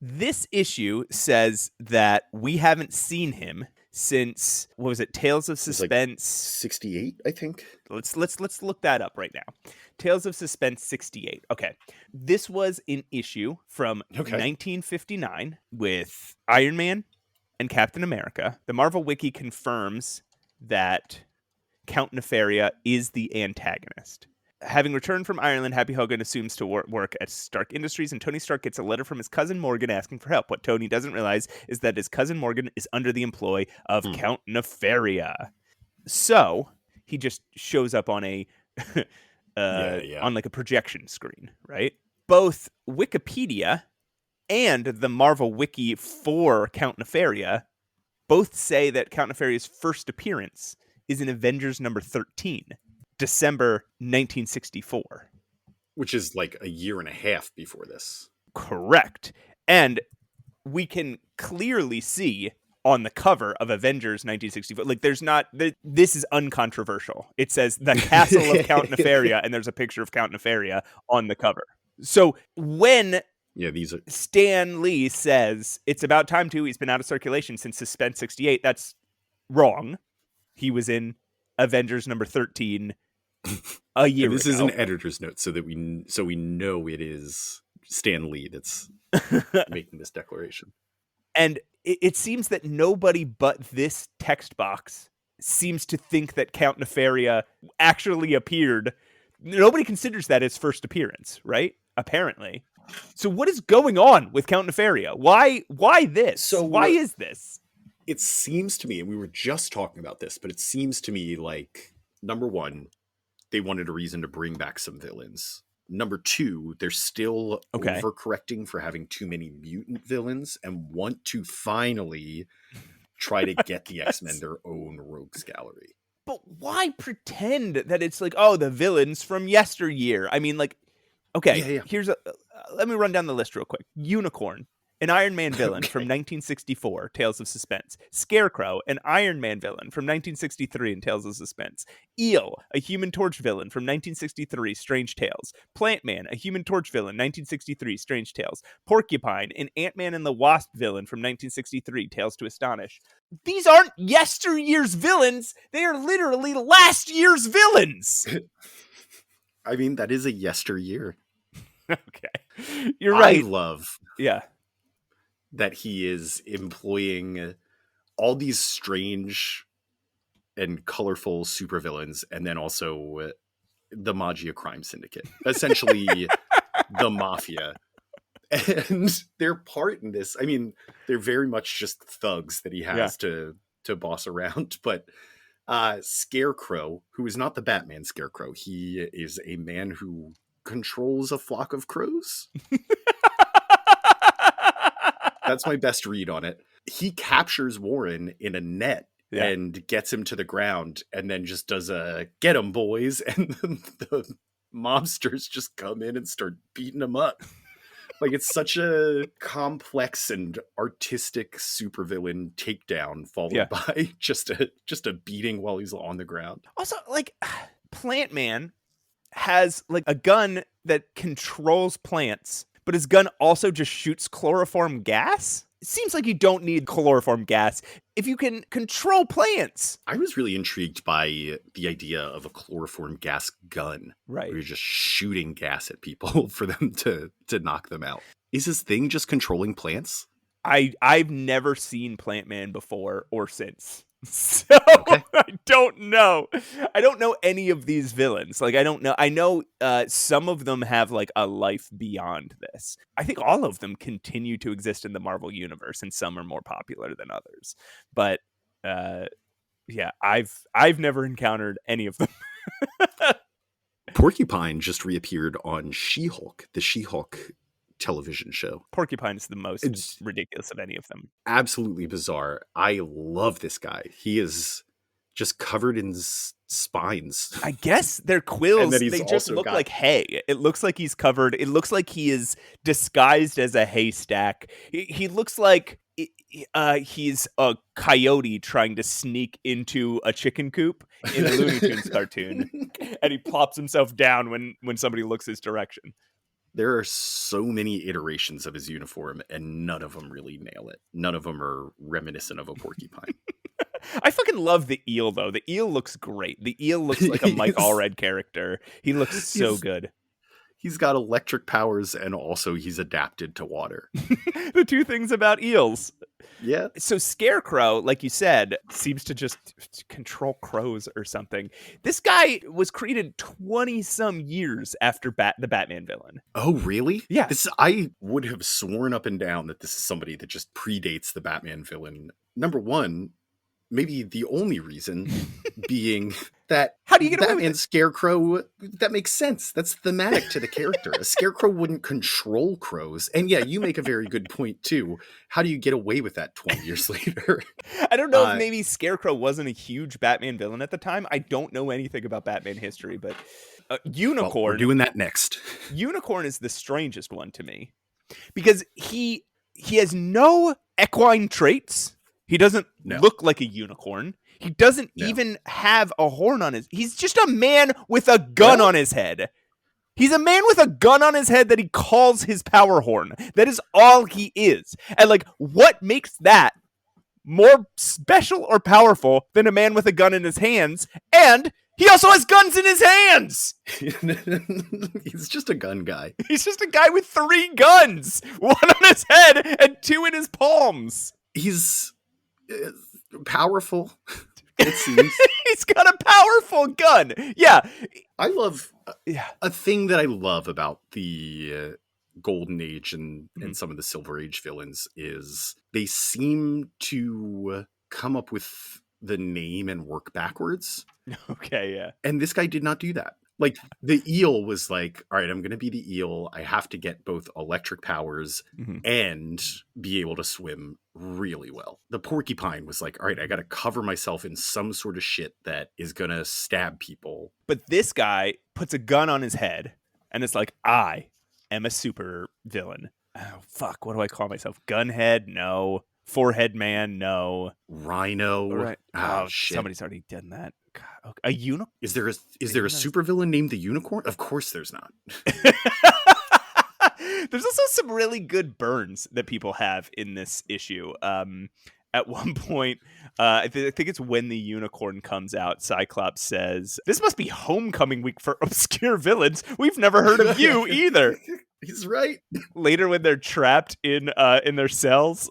This issue says that we haven't seen him since, what was it, Tales of Suspense? Like 68, I think. Let's look that up right now. Tales of Suspense 68. Okay. This was an issue from 1959 with Iron Man and Captain America. The Marvel Wiki confirms that Count Nefaria is the antagonist. Having returned from Ireland, Happy Hogan assumes to work at Stark Industries, and Tony Stark gets a letter from his cousin Morgan asking for help. What Tony doesn't realize is that his cousin Morgan is under the employ of Count Nefaria. So he just shows up on a on like a projection screen, right? Both Wikipedia and the Marvel Wiki for Count Nefaria both say that Count Nefaria's first appearance is in Avengers number 13. December 1964. Which is like a year and a half before this. Correct. And we can clearly see on the cover of Avengers 1964, like this is uncontroversial. It says the castle of Count Nefaria, and there's a picture of Count Nefaria on the cover. So when Stan Lee says it's about time he's been out of circulation since Suspense 68, that's wrong. He was in Avengers number 13 a year ago. This is an editor's note so we know it is Stan Lee that's making this declaration. And it seems that nobody but this text box seems to think that Count Nefaria actually appeared. Nobody considers that his first appearance, right? Apparently. So what is going on with Count Nefaria? Why this? So why is this? It seems to me, and we were just talking about this, but it seems to me like, number one, they wanted a reason to bring back some villains. Number two, they're still overcorrecting for having too many mutant villains and want to finally try to get the X-Men their own rogues gallery. But why pretend that it's like, oh, the villains from yester-year? I mean, like, okay, here's let me run down the list real quick. Unicorn, an Iron Man villain from 1964, Tales of Suspense. Scarecrow, an Iron Man villain from 1963 in Tales of Suspense. Eel, a Human Torch villain from 1963, Strange Tales. Plant Man, a Human Torch villain, 1963, Strange Tales. Porcupine, an Ant-Man and the Wasp villain from 1963, Tales to Astonish. These aren't yesteryear's villains. They are literally last year's villains. I mean, that is a yesteryear. Okay. You're right. I love yeah. that he is employing all these strange and colorful supervillains, and then also the Maggia crime syndicate, essentially the mafia. And their part in this, I mean, they're very much just thugs that he has to boss around. But Scarecrow, who is not the Batman Scarecrow, he is a man who controls a flock of crows. That's my best read on it. He captures Warren in a net and gets him to the ground, and then just does a "get 'em, boys," and the mobsters just come in and start beating him up. Like, it's such a complex and artistic supervillain takedown, followed by just a beating while he's on the ground. Also, like, Plant Man has like a gun that controls plants, but his gun also just shoots chloroform gas. It seems like you don't need chloroform gas if you can control plants. I was really intrigued by the idea of a chloroform gas gun. Right. Where you're just shooting gas at people for them to knock them out. Is his thing just controlling plants? I've never seen Plant Man before or since. So I don't know. I don't know any of these villains. Like, I don't know. I know some of them have like a life beyond this. I think all of them continue to exist in the Marvel universe, and some are more popular than others. But I've never encountered any of them. Porcupine just reappeared on She-Hulk, the She-Hulk television show. Porcupine is the most ridiculous of any of them. Absolutely bizarre. I love this guy. He is just covered in spines. I guess they're quills. They just look like hay. It looks like he's covered. It looks like he is disguised as a haystack. He looks like he's a coyote trying to sneak into a chicken coop in a Looney Tunes cartoon, and he plops himself down when somebody looks his direction. There are so many iterations of his uniform, and none of them really nail it. None of them are reminiscent of a porcupine. I fucking love the eel, though. The eel looks great. The eel looks like a Mike Allred character. He looks so good. He's got electric powers, and also he's adapted to water. The two things about eels. Yeah. So Scarecrow, like you said, seems to just control crows or something. This guy was created 20-some years after the Batman villain. Oh, really? Yeah. I would have sworn up and down that this is somebody that just predates the Batman villain. Number one, maybe the only reason being that how do you get Batman away with it? Scarecrow, that makes sense. That's thematic to the character. A scarecrow wouldn't control crows. And yeah, you make a very good point too. How do you get away with that 20 years later? I don't know if maybe Scarecrow wasn't a huge Batman villain at the time. I don't know anything about Batman history, but Unicorn. Well, we're doing that next. Unicorn is the strangest one to me because he has no equine traits. He doesn't look like a unicorn. He doesn't even have a horn on his... He's just a man with a gun on his head. He's a man with a gun on his head that he calls his power horn. That is all he is. And, like, what makes that more special or powerful than a man with a gun in his hands? And he also has guns in his hands! He's just a gun guy. He's just a guy with 3 guns! 1 on his head and 2 in his palms. He's powerful, it seems. He's got a powerful gun. Yeah. I love Yeah. a thing that I love about the Golden Age and some of the Silver Age villains is they seem to come up with the name and work backwards. Okay, yeah. And this guy did not do that. Like, the eel was like, all right, I'm going to be the eel. I have to get both electric powers and be able to swim really well. The porcupine was like, all right, I got to cover myself in some sort of shit that is going to stab people. But this guy puts a gun on his head and it's like, I am a super villain. Oh, fuck. What do I call myself? Gunhead? No. Forehead man? No. Rhino? Right. Oh, shit. Somebody's already done that. God, okay. A unicorn? Is there a supervillain named the Unicorn? Of course there's not. There's also some really good burns that people have in this issue. At one point, I think it's when the Unicorn comes out, Cyclops says, "This must be homecoming week for obscure villains. We've never heard of you either." He's right. Later, when they're trapped in their cells,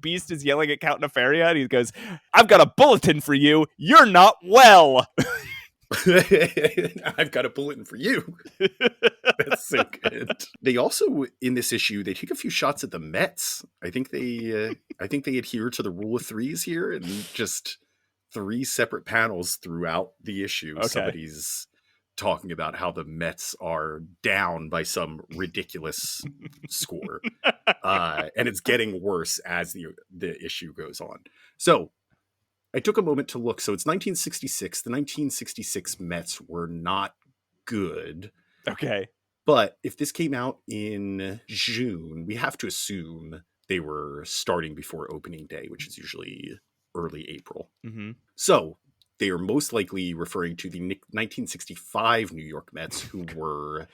Beast is yelling at Count Nefaria, and he goes, "I've got a bulletin for you. You're not well." I've got a bulletin for you. That's so good. They also, in this issue, they take a few shots at the Mets. I think they adhere to the rule of threes here, and just 3 separate panels throughout the issue. Okay. Somebody's talking about how the Mets are down by some ridiculous score, and it's getting worse as the issue goes on. So I took a moment to look. So it's 1966. The 1966 Mets were not good. Okay. But if this came out in June, we have to assume they were starting before opening day, which is usually early April. Mm-hmm. So they are most likely referring to the 1965 New York Mets, who were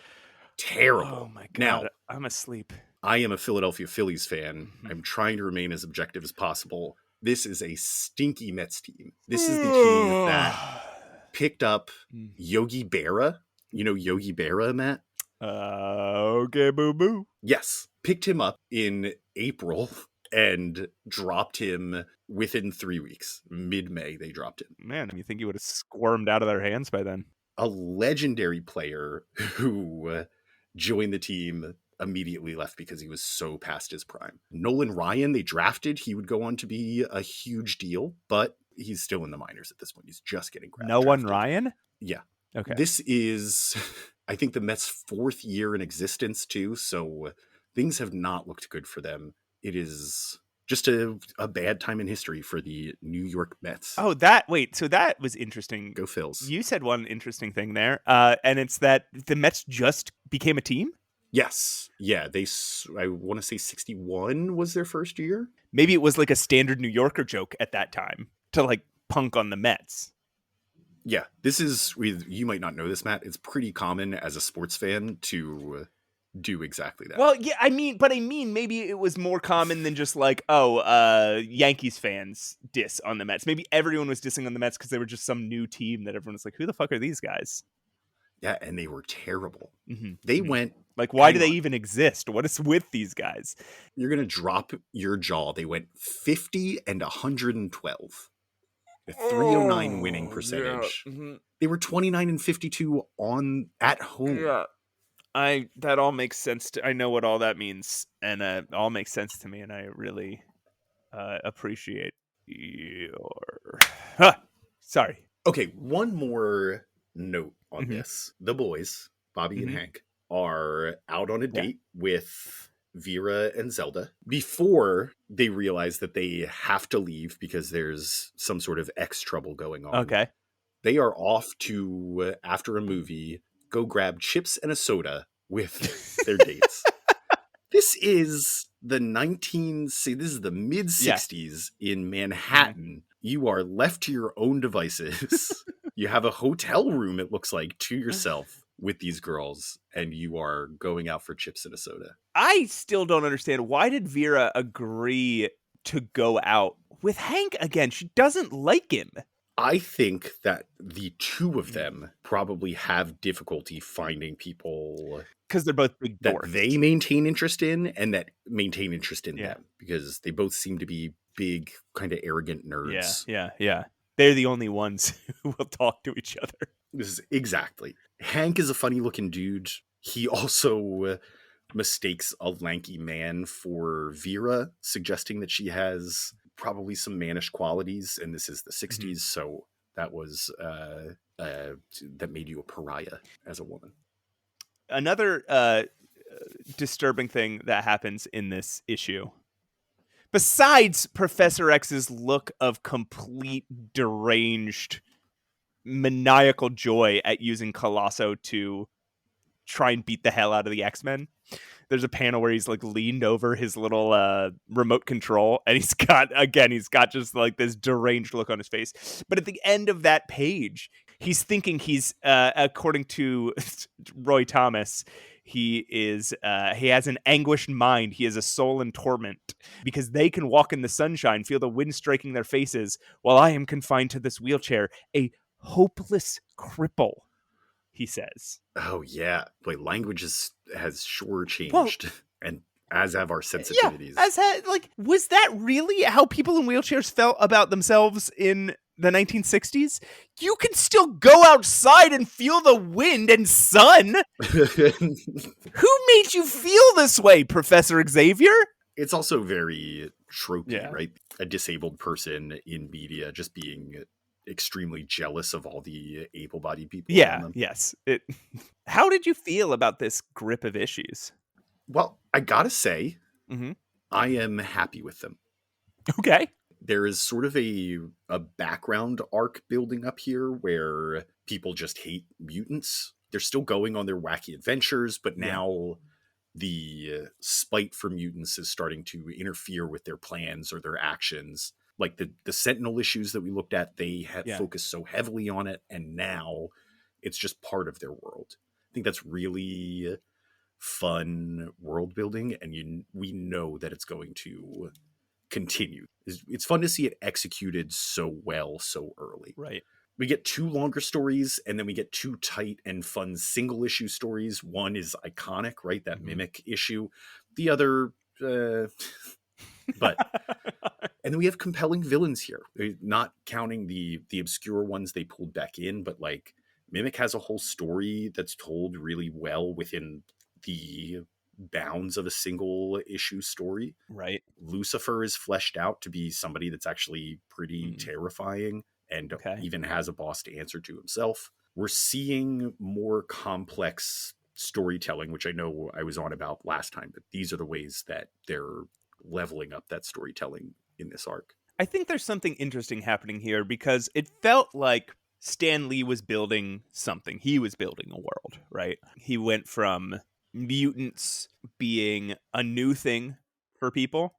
terrible. Oh my God. Now, I'm asleep. I am a Philadelphia Phillies fan. Mm-hmm. I'm trying to remain as objective as possible. This is a stinky Mets team. This is the team that picked up Yogi Berra. You know Yogi Berra, Matt? Okay, boo-boo. Yes. Picked him up in April and dropped him within 3 weeks. Mid-May, they dropped him. Man, you think he would have squirmed out of their hands by then? A legendary player who joined the team immediately left because he was so past his prime. Nolan Ryan, they drafted. He would go on to be a huge deal, but he's still in the minors at this point. He's just getting drafted. Nolan Ryan? Yeah. Okay. This is, I think, the Mets' 4th year in existence, too, so things have not looked good for them. It is just a bad time in history for the New York Mets. Oh, so that was interesting. Go Phils. You said one interesting thing there, and it's that the Mets just became a team? Yes. Yeah, I want to say 61 was their first year. Maybe it was like a standard New Yorker joke at that time to like punk on the Mets. Yeah, this is, you might not know this, Matt. It's pretty common as a sports fan to do exactly that. Well, yeah, I mean, maybe it was more common than just like, Yankees fans diss on the Mets. Maybe everyone was dissing on the Mets because they were just some new team that everyone was like, who the fuck are these guys? Yeah, and they were terrible. Mm-hmm. They went... Like, why do they even exist? What is with these guys? You're going to drop your jaw. They went 50 and 112. A 309 winning percentage. Yeah. Mm-hmm. They were 29 and 52 at home. Yeah. That all makes sense. I know what all that means, and it all makes sense to me, and I really appreciate your... Sorry. Okay, one more note on this. The boys, Bobby and Hank, are out on a date with Vera and Zelda before they realize that they have to leave because there's some sort of X trouble going on. Okay. They are off to, after a movie, go grab chips and a soda with their dates. This is the mid-60s in Manhattan. You are left to your own devices. You have a hotel room, it looks like, to yourself with these girls, and you are going out for chips and a soda. I still don't understand. Why did Vera agree to go out with Hank again? She doesn't like him. I think that the two of them probably have difficulty finding people because they're both big that dorks. they maintain interest in and that maintain interest in Yeah. them, because they both seem to be big, kind of arrogant nerds. Yeah. They're the only ones who will talk to each other. This is exactly. Hank is a funny looking dude. He also mistakes a lanky man for Vera, suggesting that she has probably some mannish qualities, and this is the 60s, so that was that made you a pariah as a woman. Another disturbing thing that happens in this issue, besides Professor X's look of complete deranged maniacal joy at using Colosso to try and beat the hell out of the X-Men, there's a panel where he's like leaned over his little remote control, and he's got just like this deranged look on his face. But at the end of that page, he's thinking he's according to Roy Thomas, he has an anguished mind. He has a soul in torment because they can walk in the sunshine, feel the wind striking their faces, while I am confined to this wheelchair, a hopeless cripple, he says. Oh yeah, boy, language has sure changed, and as have our sensitivities. Was that really how people in wheelchairs felt about themselves in the 1960s? You can still go outside and feel the wind and sun. Who made you feel this way, Professor Xavier? It's also very tropey, right? A disabled person in media just being extremely jealous of all the able-bodied people around them. Yes. How did you feel about this grip of issues? Well, I gotta say, I am happy with them. Okay. There is sort of a background arc building up here where people just hate mutants. They're still going on their wacky adventures, but now the spite for mutants is starting to interfere with their plans or their actions. Like the Sentinel issues that we looked at, they have focused so heavily on it, and now it's just part of their world. I think that's really fun world building, and we know that it's going to continue. It's fun to see it executed so well so early. Right. We get 2 longer stories, and then we get 2 tight and fun single issue stories. One is iconic, right? That Mimic issue. The other, but and then we have compelling villains here. Not counting the obscure ones they pulled back in, but like Mimic has a whole story that's told really well within the bounds of a single issue story. Right. Lucifer is fleshed out to be somebody that's actually pretty terrifying and even has a boss to answer to himself. We're seeing more complex storytelling, which I know I was on about last time, but these are the ways that they're leveling up that storytelling in this arc. I think there's something interesting happening here because it felt like Stan Lee was building something. He was building a world, right? He went from mutants being a new thing for people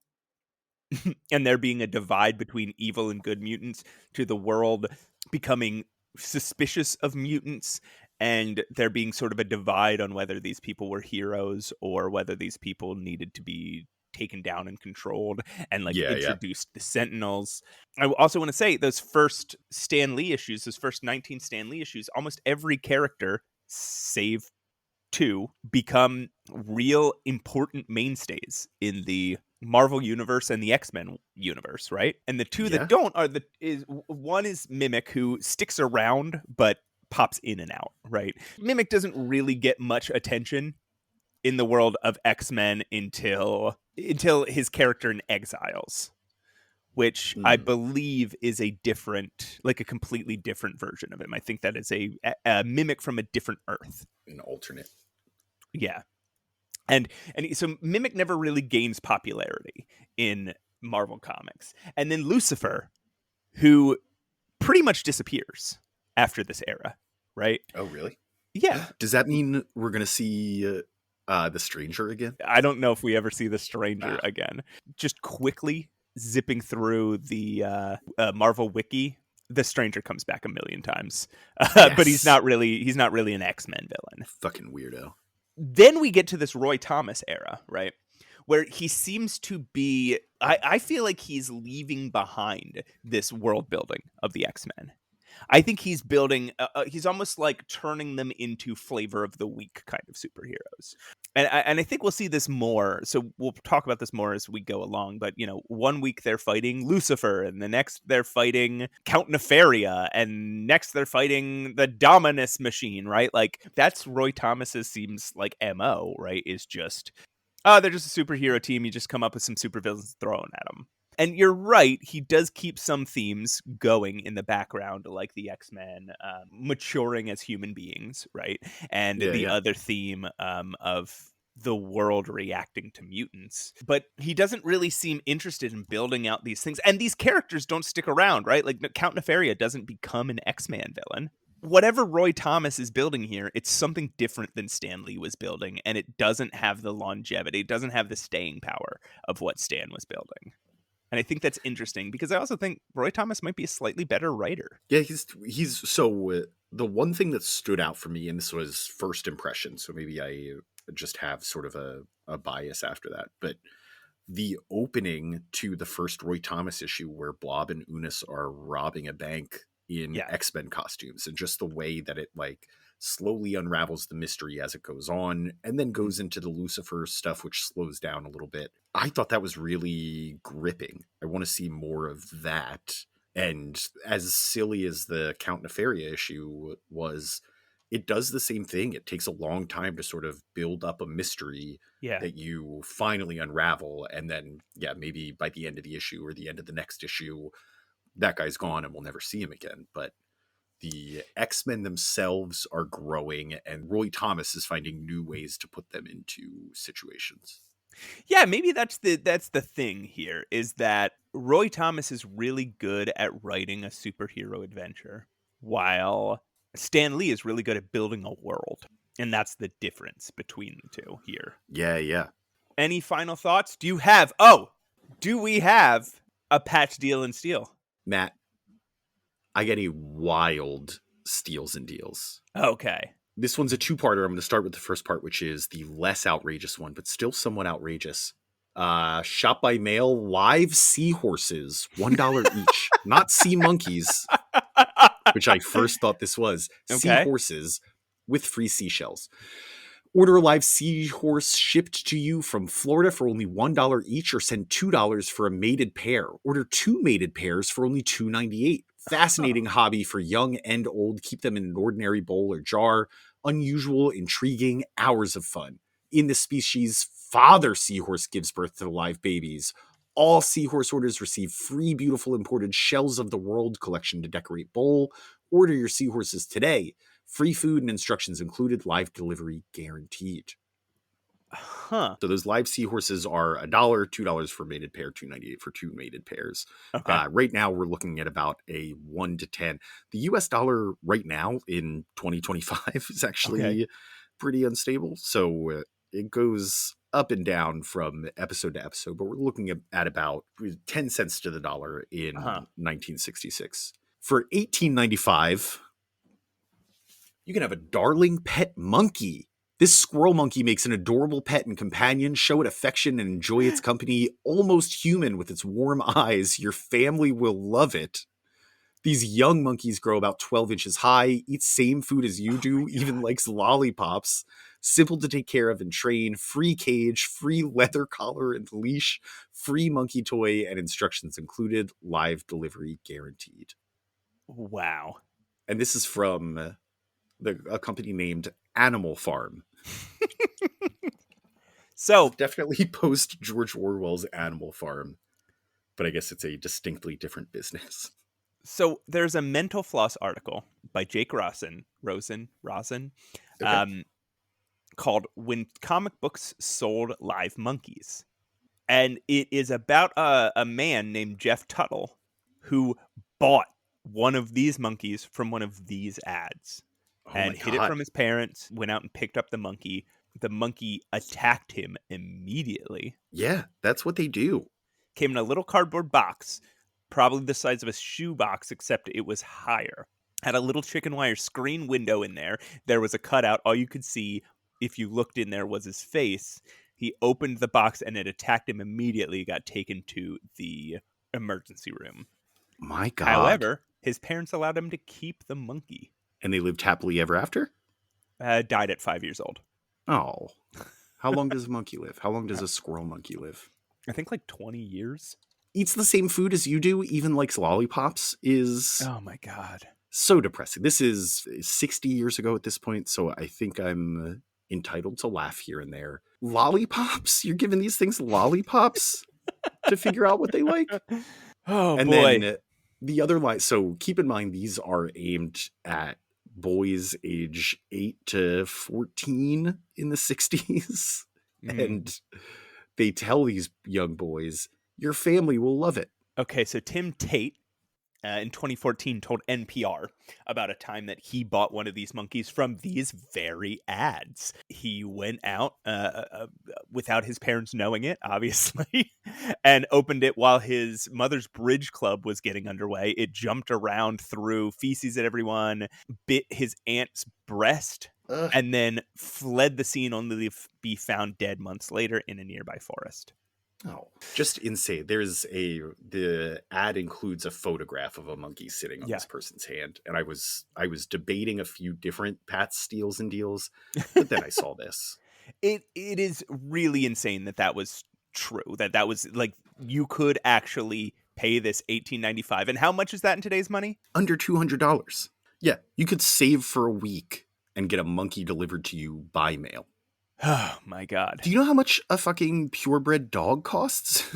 and there being a divide between evil and good mutants to the world becoming suspicious of mutants and there being sort of a divide on whether these people were heroes or whether these people needed to be taken down and controlled, and introduced the Sentinels. I also want to say those first Stan Lee issues, those first 19 Stan Lee issues, almost every character, save 2, become real important mainstays in the Marvel universe and the X-Men universe, right? And the 2 that don't are one is Mimic, who sticks around but pops in and out, right? Mimic doesn't really get much attention in the world of X-Men until his character in Exiles, which I believe is a completely different version of him. I think that is a Mimic from a different Earth. An alternate. Yeah. And so Mimic never really gains popularity in Marvel Comics. And then Lucifer, who pretty much disappears after this era, right? Oh, really? Yeah. Does that mean we're going to see the Stranger again? I don't know if we ever see the Stranger again. Just quickly zipping through the Marvel wiki, the Stranger comes back a million times, but he's not really an X-Men villain. Fucking weirdo. Then we get to this Roy Thomas era, right? Where he seems to be, I feel like he's leaving behind this world building of the X-Men. I think he's building, he's almost like turning them into flavor of the week kind of superheroes. And I think we'll see this more. So we'll talk about this more as we go along. But, you know, one week they're fighting Lucifer, and the next they're fighting Count Nefaria, and next they're fighting the Dominus Machine, right? Like, that's Roy Thomas's seems like MO, right? Is just, oh, they're just a superhero team. You just come up with some supervillains thrown at them. And you're right, he does keep some themes going in the background, like the X-Men maturing as human beings, right? And the other theme of the world reacting to mutants. But he doesn't really seem interested in building out these things. And these characters don't stick around, right? Like, Count Nefaria doesn't become an X-Man villain. Whatever Roy Thomas is building here, it's something different than Stan Lee was building, and it doesn't have the longevity, it doesn't have the staying power of what Stan was building. And I think that's interesting because I also think Roy Thomas might be a slightly better writer. Yeah, he's so the one thing that stood out for me, and this was first impression, so maybe I just have sort of a bias after that, but the opening to the first Roy Thomas issue where Blob and Unus are robbing a bank in X-Men costumes, and just the way that it like slowly unravels the mystery as it goes on, and then goes into the Lucifer stuff, which slows down a little bit. I thought that was really gripping. I want to see more of that. And as silly as the Count Nefaria issue was, it does the same thing. It takes a long time to sort of build up a mystery that you finally unravel. And then, maybe by the end of the issue or the end of the next issue, that guy's gone and we'll never see him again. But the X-Men themselves are growing, and Roy Thomas is finding new ways to put them into situations. Yeah, maybe that's the thing here, is that Roy Thomas is really good at writing a superhero adventure, while Stan Lee is really good at building a world. And that's the difference between the two here. Yeah. Any final thoughts? Do we have a Patch Deal and Steal? Matt, I get a wild steals and deals. Okay. This one's a two-parter. I'm going to start with the first part, which is the less outrageous one, but still somewhat outrageous. Shop by mail, live seahorses, $1 each. Not sea monkeys, which I first thought this was. Okay. Seahorses with free seashells. Order a live seahorse shipped to you from Florida for only $1 each, or send $2 for a mated pair. Order 2 mated pairs for only $2.98. Fascinating hobby for young and old. Keep them in an ordinary bowl or jar. Unusual, intriguing, hours of fun. In the species, father seahorse gives birth to the live babies. All seahorse orders receive free, beautiful imported Shells of the World collection to decorate bowl. Order your seahorses today. Free food and instructions included. Live delivery guaranteed. Huh. So those live seahorses are $1, $2 for mated pair, $2.98 for 2 mated pairs. Okay. Right now, we're looking at about a 1 to 10. The US dollar right now in 2025 is actually pretty unstable. So it goes up and down from episode to episode, but we're looking at about 10 cents to the dollar in 1966. For $18.95, you can have a darling pet monkey. This squirrel monkey makes an adorable pet and companion. Show it affection and enjoy its company. Almost human with its warm eyes. Your family will love it. These young monkeys grow about 12 inches high, eat same food as you do, even likes lollipops. Simple to take care of and train. Free cage, free leather collar and leash, free monkey toy, and instructions included. Live delivery guaranteed. Wow. And this is from a company named Animal Farm. So definitely post George Orwell's Animal Farm, but I guess it's a distinctly different business. So there's a Mental Floss article by Jake Rosen, called "When Comic Books Sold Live Monkeys," and it is about a man named Jeff Tuttle who bought one of these monkeys from one of these ads. And hid it from his parents, went out and picked up the monkey. The monkey attacked him immediately. Yeah, that's what they do. Came in a little cardboard box, probably the size of a shoebox, except it was higher. Had a little chicken wire screen window in there. There was a cutout. All you could see, if you looked in there, was his face. He opened the box and it attacked him immediately. Got taken to the emergency room. My God. However, His parents allowed him to keep the monkey. And they lived happily ever after? Died at 5 years old. Oh. How long does a monkey live? How long does a squirrel monkey live? I think like 20 years. Eats the same food as you do, even likes lollipops, is... Oh my God. So depressing. This is 60 years ago at this point, so I think I'm entitled to laugh here and there. Lollipops? You're giving these things lollipops to figure out what they like? Oh, and boy. Then the other line, so keep in mind, these are aimed at boys age 8 to 14 in the 60s. And they tell these young boys, your family will love it. Okay, so Tim Tate in 2014 told NPR about a time that he bought one of these monkeys from these very ads. He went out without his parents knowing it, obviously, and opened it while his mother's bridge club was getting underway. It jumped around, threw feces at everyone, bit his aunt's breast, and then fled the scene only to be found dead months later in a nearby forest. Oh, just insane. The ad includes a photograph of a monkey sitting on this person's hand. And I was debating a few different Pat's steals and deals, but then I saw this. It is really insane that was true. That was like, you could actually pay this $18.95. And how much is that in today's money? Under $200. Yeah, you could save for a week and get a monkey delivered to you by mail. Oh my God. Do you know how much a fucking purebred dog costs?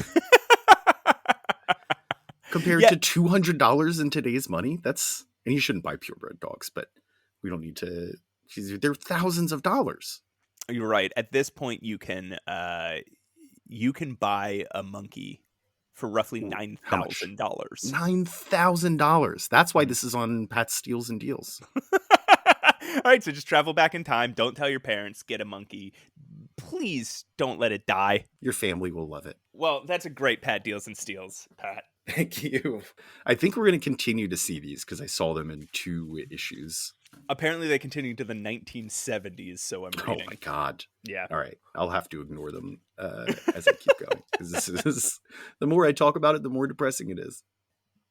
Compared to $200 in today's money? And you shouldn't buy purebred dogs, but we don't need to. They're thousands of dollars. You're right. At this point, you can buy a monkey for roughly $9,000. $9,000. That's why this is on Pat's Steals and Deals. All right, so just travel back in time. Don't tell your parents. Get a monkey. Please don't let it die. Your family will love it. Well, that's a great Pat Deals and Steals, Pat. Thank you. I think we're going to continue to see these because I saw them in 2 issues. Apparently, they continue to the 1970s, so I'm reading. Oh my God. Yeah. All right. I'll have to ignore them as I keep going. Because this is, the more I talk about it, the more depressing it is.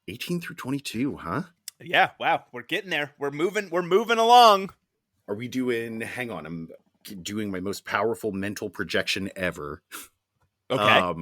18 through 22, huh? Yeah, wow, we're getting there. We're moving along. Are we doing, hang on, I'm doing my most powerful mental projection ever. Okay.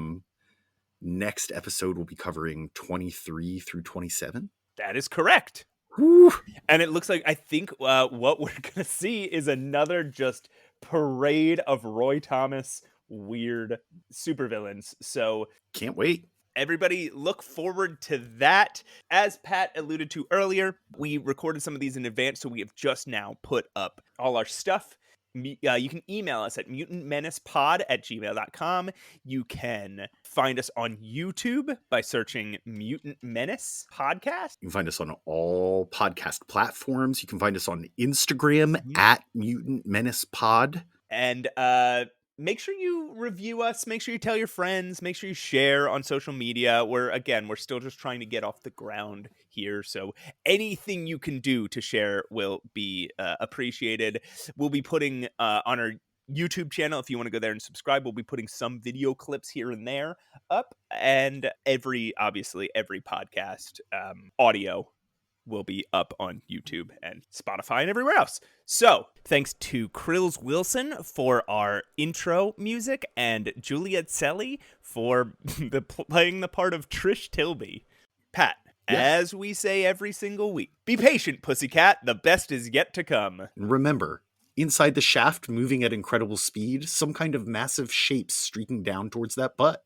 Next episode we'll be covering 23 through 27. That is correct. Woo. And it looks like, I think what we're going to see is another just parade of Roy Thomas weird supervillains. So can't wait. Everybody look forward to that. As Pat alluded to earlier, we recorded some of these in advance, so we have just now put up all our stuff. You can email us at mutantmenacepod@gmail.com. You can find us on YouTube by searching Mutant Menace Podcast. You can find us on all podcast platforms. You can find us on Instagram at Mutant Menace Pod. And make sure you review us. Make sure you tell your friends. Make sure you share on social media. We're still just trying to get off the ground here. So anything you can do to share will be appreciated. We'll be putting on our YouTube channel, if you want to go there and subscribe, we'll be putting some video clips here and there up. And every podcast audio will be up on YouTube and Spotify and everywhere else. So, thanks to Krills Wilson for our intro music and Juliet Selly for playing the part of Trish Tilby. Pat, as we say every single week, be patient, pussycat. The best is yet to come. And remember, inside the shaft, moving at incredible speed, some kind of massive shape streaking down towards that butt.